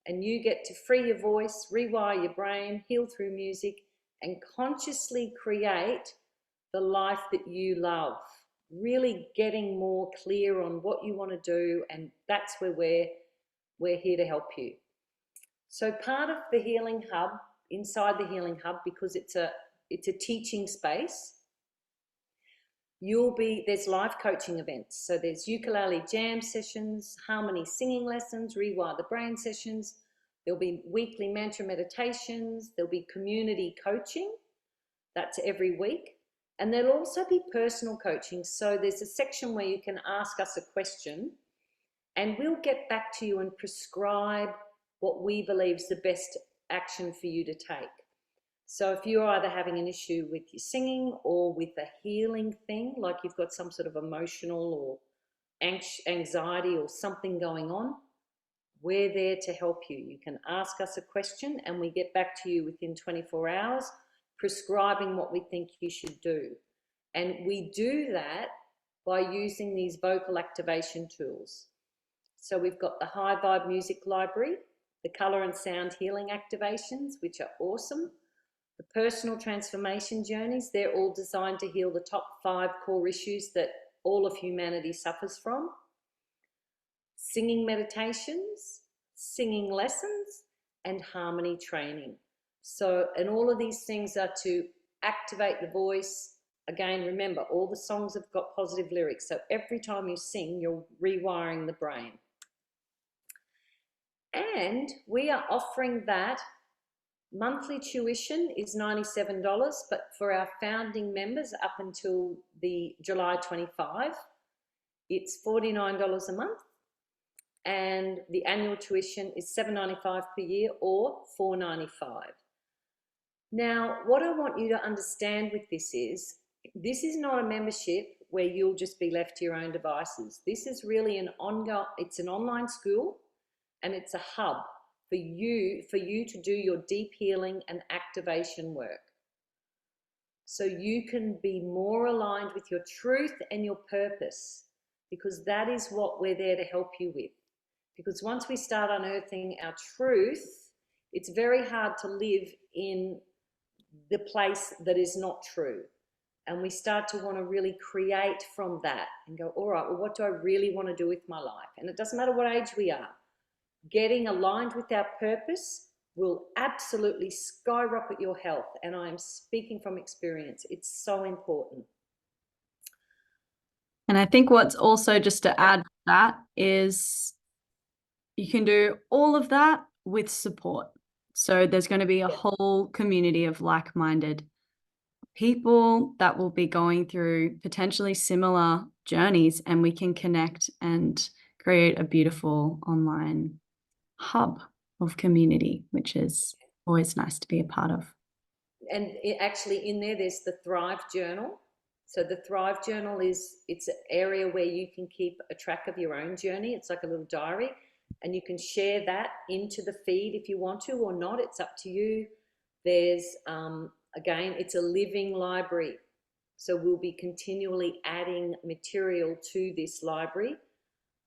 and you get to free your voice, rewire your brain, heal through music, and consciously create the life that you love. Really getting more clear on what you want to do, and that's where we're here to help you. So part of the Healing Hub, inside the Healing Hub, because it's a teaching space, there's live coaching events. So there's ukulele jam sessions, harmony singing lessons, rewire the brain sessions. There'll be weekly mantra meditations. There'll be community coaching. That's every week. And there'll also be personal coaching. So there's a section where you can ask us a question and we'll get back to you and prescribe what we believe is the best action for you to take. So if you're either having an issue with your singing or with a healing thing, like you've got some sort of emotional or anxiety or something going on, we're there to help you. You can ask us a question and we get back to you within 24 hours, prescribing what we think you should do. And we do that by using these vocal activation tools. So we've got the high vibe music library, the color and sound healing activations, which are awesome. The personal transformation journeys, they're all designed to heal the top 5 core issues that all of humanity suffers from. Singing meditations, singing lessons, and harmony training. So, and all of these things are to activate the voice. Again, remember, all the songs have got positive lyrics. So every time you sing, you're rewiring the brain. And we are offering that. Monthly tuition is $97, but for our founding members up until the July 25, it's $49 a month. And the annual tuition is $795 per year or $495. Now, what I want you to understand with this is not a membership where you'll just be left to your own devices. This is really it's an online school and it's a hub for you to do your deep healing and activation work. So you can be more aligned with your truth and your purpose, because that is what we're there to help you with. Because once we start unearthing our truth, it's very hard to live in the place that is not true. And we start to want to really create from that and go, all right, well, what do I really want to do with my life? And it doesn't matter what age we are. Getting aligned with our purpose will absolutely skyrocket your health. And I am speaking from experience. It's so important. And I think what's also just to add to that is you can do all of that with support. So there's going to be a whole community of like-minded people that will be going through potentially similar journeys, and we can connect and create a beautiful online hub of community, which is always nice to be a part of. And actually in there's the Thrive Journal. So the Thrive Journal it's an area where you can keep a track of your own journey. It's like a little diary, and you can share that into the feed if you want to or not. It's up to you. There's, again, it's a living library. So we'll be continually adding material to this library.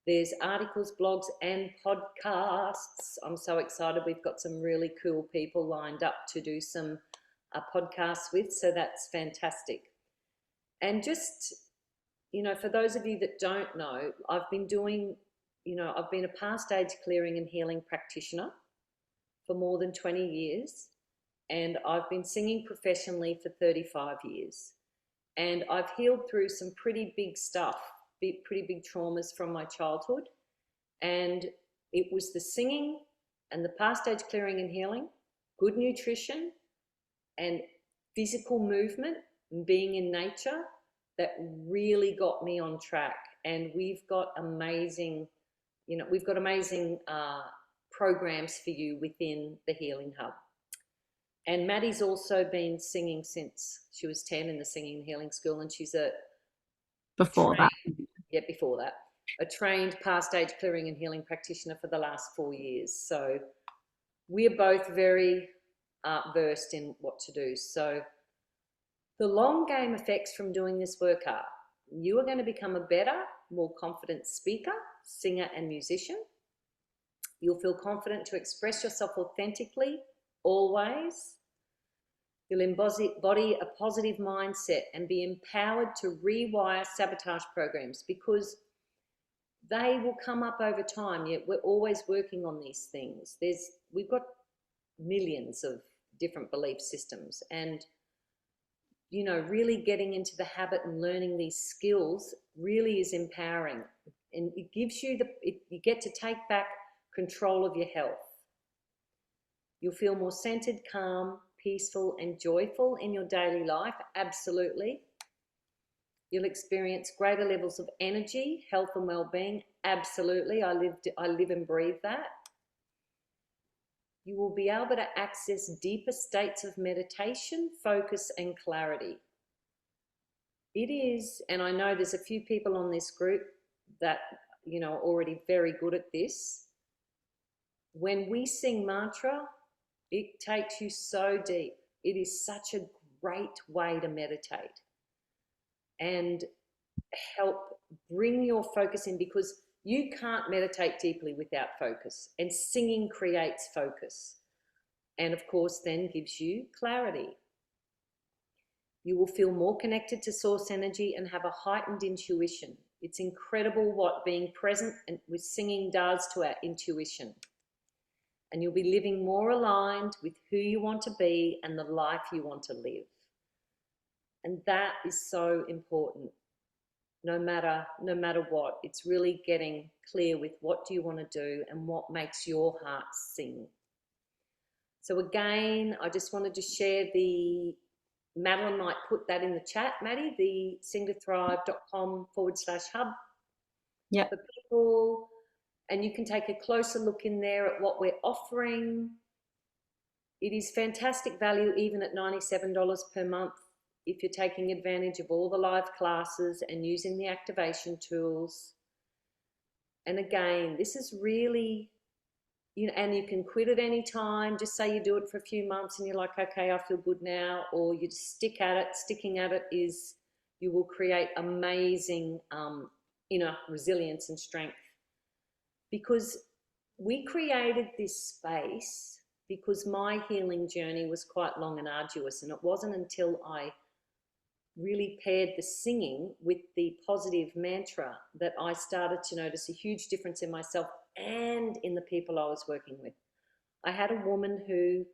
There's articles, blogs, and podcasts. I'm so excited. We've got some really cool people lined up to do some podcasts with, so that's fantastic. And just, for those of you that don't know, I've been a past age clearing and healing practitioner for more than 20 years. And I've been singing professionally for 35 years. And I've healed through some pretty big stuff, pretty big traumas from my childhood. And it was the singing and the past age clearing and healing, good nutrition and physical movement and being in nature that really got me on track. And we've got amazing, programs for you within the Healing Hub. And Maddie's also been singing since she was 10 in the Singing and Healing School, and she's before that, a trained past age clearing and healing practitioner for the last 4 years. So we're both very versed in what to do. So the long game effects from doing this work are: you are going to become a better, more confident speaker, singer, and musician. You'll feel confident to express yourself authentically, always. You'll embody a positive mindset and be empowered to rewire sabotage programs, because they will come up over time. Yet we're always working on these things. We've got millions of different belief systems, and really getting into the habit and learning these skills really is empowering, and it gives you you get to take back control of your health. You'll feel more centered, calm, peaceful, and joyful in your daily life. Absolutely. You'll experience greater levels of energy, health, and well-being. Absolutely. I live and breathe that. You will be able to access deeper states of meditation, focus, and clarity. It is, and I know there's a few people on this group that, are already very good at this. When we sing mantra, it takes you so deep. It is such a great way to meditate and help bring your focus in, because you can't meditate deeply without focus, and singing creates focus, and of course then gives you clarity. You will feel more connected to source energy and have a heightened intuition. It's incredible what being present and with singing does to our intuition. And you'll be living more aligned with who you want to be and the life you want to live. And that is so important. No matter what, it's really getting clear with what do you want to do and what makes your heart sing. So again, I just wanted to share Madeleine might put that in the chat, Maddie, the singtothrive.com/hub. Yeah. For people, and you can take a closer look in there at what we're offering. It is fantastic value, even at $97 per month, if you're taking advantage of all the live classes and using the activation tools. And again, this is really, and you can quit at any time. Just say you do it for a few months and you're like, okay, I feel good now, or you just stick at it. Sticking at it is, you will create amazing inner resilience and strength. Because we created this space because my healing journey was quite long and arduous, and it wasn't until I really paired the singing with the positive mantra that I started to notice a huge difference in myself and in the people I was working with. I had a woman who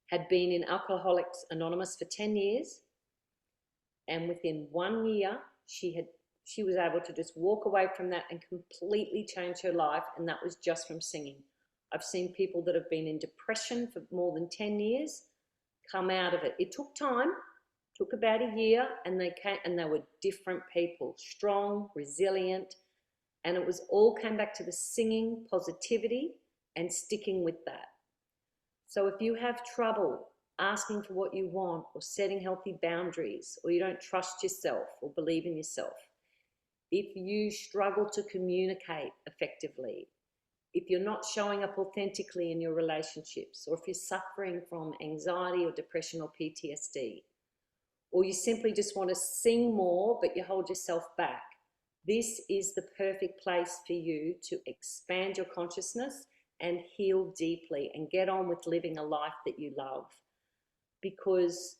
had been in Alcoholics Anonymous for 10 years, and within 1 year she was able to just walk away from that and completely change her life, and that was just from singing. I've seen people that have been in depression for more than 10 years come out of it. It took time, took about a year, and they were different people, strong, resilient, and it was all came back to the singing, positivity, and sticking with that. So if you have trouble asking for what you want, or setting healthy boundaries, or you don't trust yourself or believe in yourself, if you struggle to communicate effectively, if you're not showing up authentically in your relationships, or if you're suffering from anxiety or depression or PTSD, or you simply just want to sing more but you hold yourself back, this is the perfect place for you to expand your consciousness and heal deeply and get on with living a life that you love. Because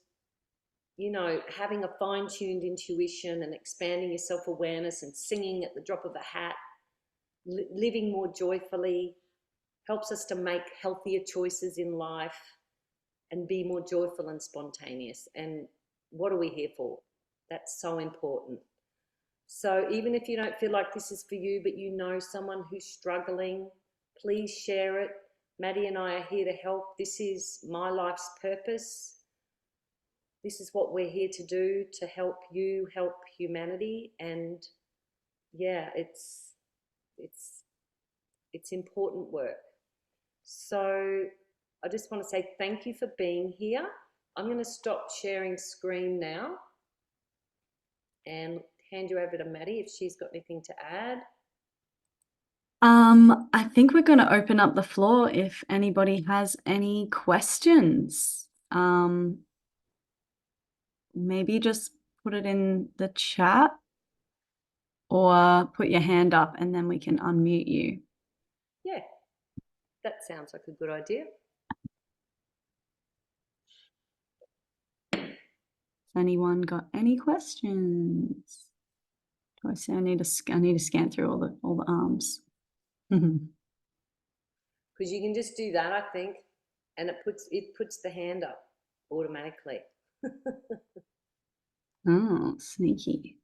having a fine-tuned intuition and expanding your self-awareness and singing at the drop of a hat, living more joyfully, helps us to make healthier choices in life and be more joyful and spontaneous. And what are we here for? That's so important. So even if you don't feel like this is for you, but you know someone who's struggling, please share it. Maddie and I are here to help. This is my life's purpose. This is what we're here to do, to help you help humanity. And yeah, it's important work. So I just want to say thank you for being here. I'm going to stop sharing screen now and hand you over to Maddie if she's got anything to add. I think we're going to open up the floor if anybody has any questions. Maybe just put it in the chat or put your hand up and then we can unmute you. Yeah, that sounds like a good idea. Has anyone got any questions? Do I say I need to scan through all the arms? Because you can just do that, I think, and it puts the hand up automatically. Oh, sneaky.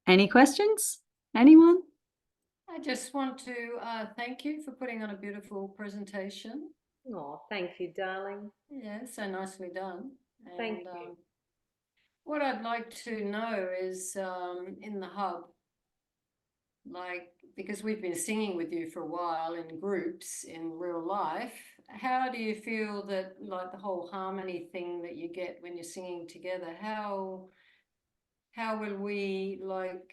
Any questions? Anyone? I just want to thank you for putting on a beautiful presentation. Oh, thank you, darling. Yeah, so nicely done. Thank And you. what I'd like to know is in the hub, like, because we've been singing with you for a while in groups in real life, how do you feel that, like, the whole harmony thing that you get when you're singing together, how will we, like,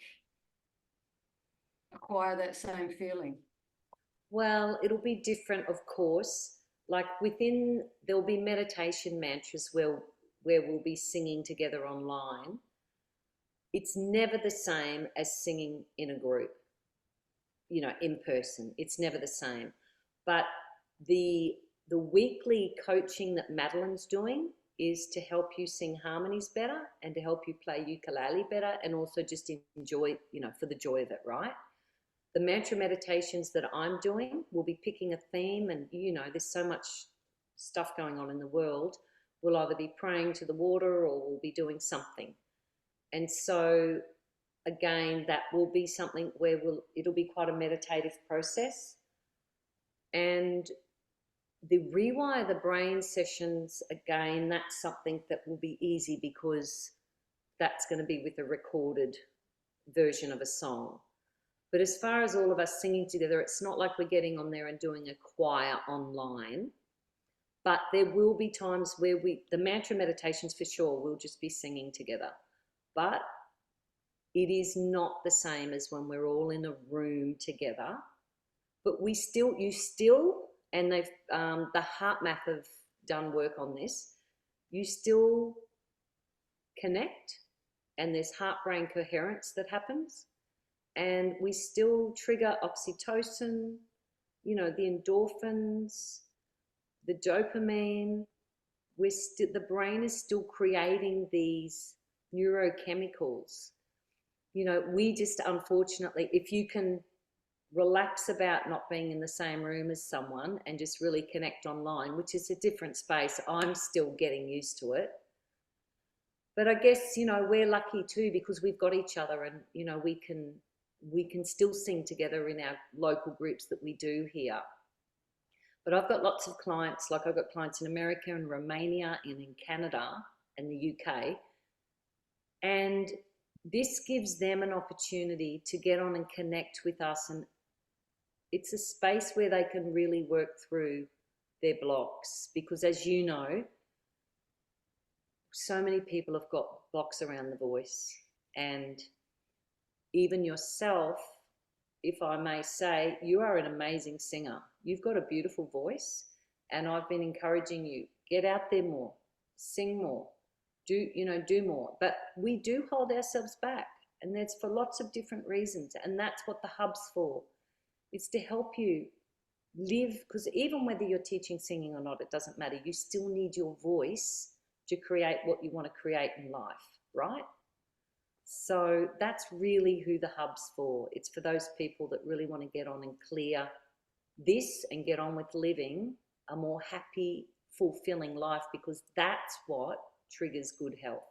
acquire that same feeling? Well, it'll be different, of course. Like there'll be meditation mantras where we'll be singing together online. It's never the same as singing in a group, in person. It's never the same. But the weekly coaching that Madeleine's doing is to help you sing harmonies better and to help you play ukulele better and also just enjoy, for the joy of it, right? The mantra meditations that I'm doing will be picking a theme, and there's so much stuff going on in the world. We'll either be praying to the water or we'll be doing something. And so again, that will be something where it'll be quite a meditative process. And the rewire the brain sessions, again, that's something that will be easy because that's going to be with a recorded version of a song. But as far as all of us singing together, it's not like we're getting on there and doing a choir online. But there will be times where the mantra meditations for sure, we'll just be singing together. But it is not the same as when we're all in a room together. But you still, and they've, the Heart Math have done work on this, you still connect and there's heart-brain coherence that happens. And we still trigger oxytocin, the endorphins, the dopamine. The brain is still creating these neurochemicals. We just, unfortunately, if you can relax about not being in the same room as someone and just really connect online, which is a different space, I'm still getting used to it. But I guess, we're lucky too because we've got each other and, we can still sing together in our local groups that we do here. But I've got lots of clients, like I've got clients in America and Romania and in Canada and the UK. And this gives them an opportunity to get on and connect with us. And it's a space where they can really work through their blocks because, as you know, so many people have got blocks around the voice. And even yourself, if I may say, you are an amazing singer. You've got a beautiful voice, and I've been encouraging you, get out there more, sing more, do more. But we do hold ourselves back, and that's for lots of different reasons, and that's what the hub's for. It's to help you live, because even whether you're teaching singing or not, it doesn't matter. You still need your voice to create what you want to create in life, right? So that's really who the hub's for. It's for those people that really want to get on and clear this and get on with living a more happy, fulfilling life, because that's what triggers good health.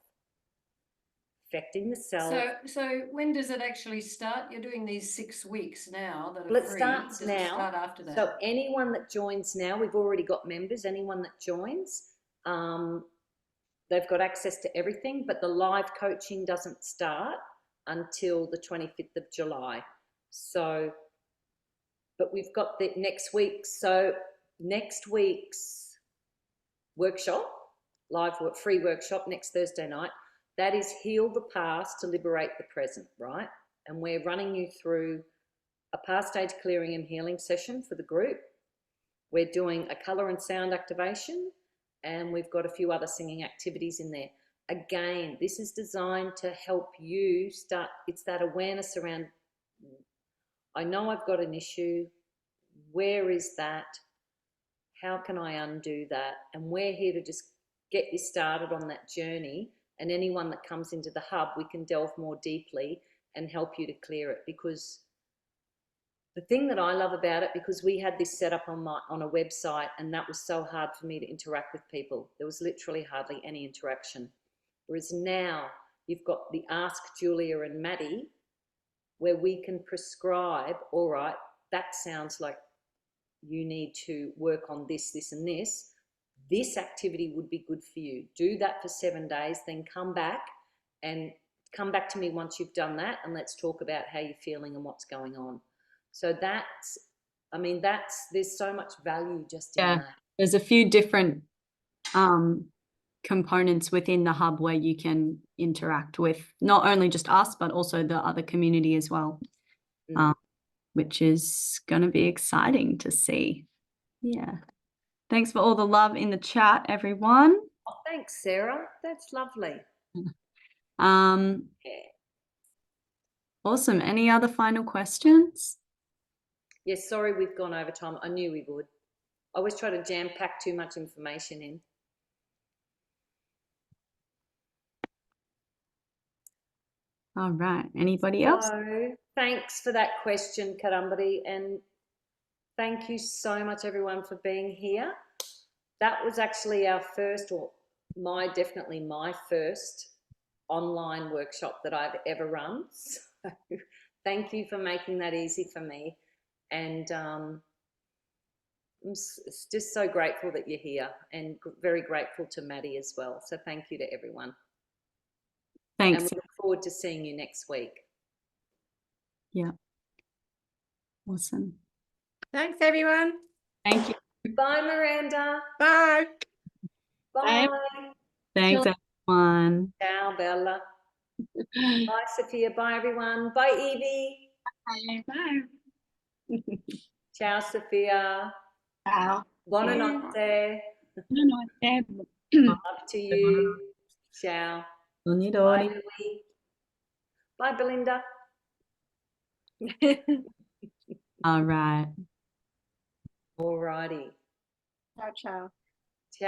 Affecting the cell. So when does it actually start? You're doing these 6 weeks now that are Well, it free. starts Does now. it start after that? So anyone that joins now, we've already got members, anyone that joins, they've got access to everything, but the live coaching doesn't start until the 25th of July. So, but we've got the next week. So next week's workshop, free workshop next Thursday night, that is Heal the Past to Liberate the Present, right? And we're running you through a past stage clearing and healing session for the group. We're doing a colour and sound activation, and we've got a few other singing activities in there. Again, this is designed to help you start, it's that awareness around, I know I've got an issue, where is that? How can I undo that? And we're here to just get you started on that journey, and anyone that comes into the hub, we can delve more deeply and help you to clear it. Because the thing that I love about it, because we had this set up on a website, and that was so hard for me to interact with people. There was literally hardly any interaction. Whereas now you've got the Ask Julia and Maddie where we can prescribe, all right, that sounds like you need to work on this, this, and this. This activity would be good for you. Do that for 7 days, then come back to me once you've done that, and let's talk about how you're feeling and what's going on. So that's, I mean, there's so much value just in that. There's a few different components within the hub where you can interact with not only just us, but also the other community as well, which is going to be exciting to see. Yeah. Thanks for all the love in the chat, everyone. Oh, thanks, Sarah. That's lovely. Awesome. Any other final questions? Yes, sorry we've gone over time. I knew we would. I always try to jam pack too much information in. All right. Anybody else? So, thanks for that question, Karambari, and thank you so much, everyone, for being here. That was actually our first, or definitely my first online workshop that I've ever run. So thank you for making that easy for me. And I'm just so grateful that you're here, and very grateful to Maddie as well. So thank you to everyone. Thanks. And we look forward to seeing you next week. Yeah. Awesome. Thanks, everyone. Thank you. Bye, Miranda. Bye. Bye. Thanks, everyone. Ciao, Bella. Bye, Sophia. Bye, everyone. Bye, Evie. Bye. Ciao, Sophia. Ciao. Buonanotte. Buonanotte. Love to you. Ciao. Bye, Louie. Bye, Belinda. All right. All righty. Ciao, ciao.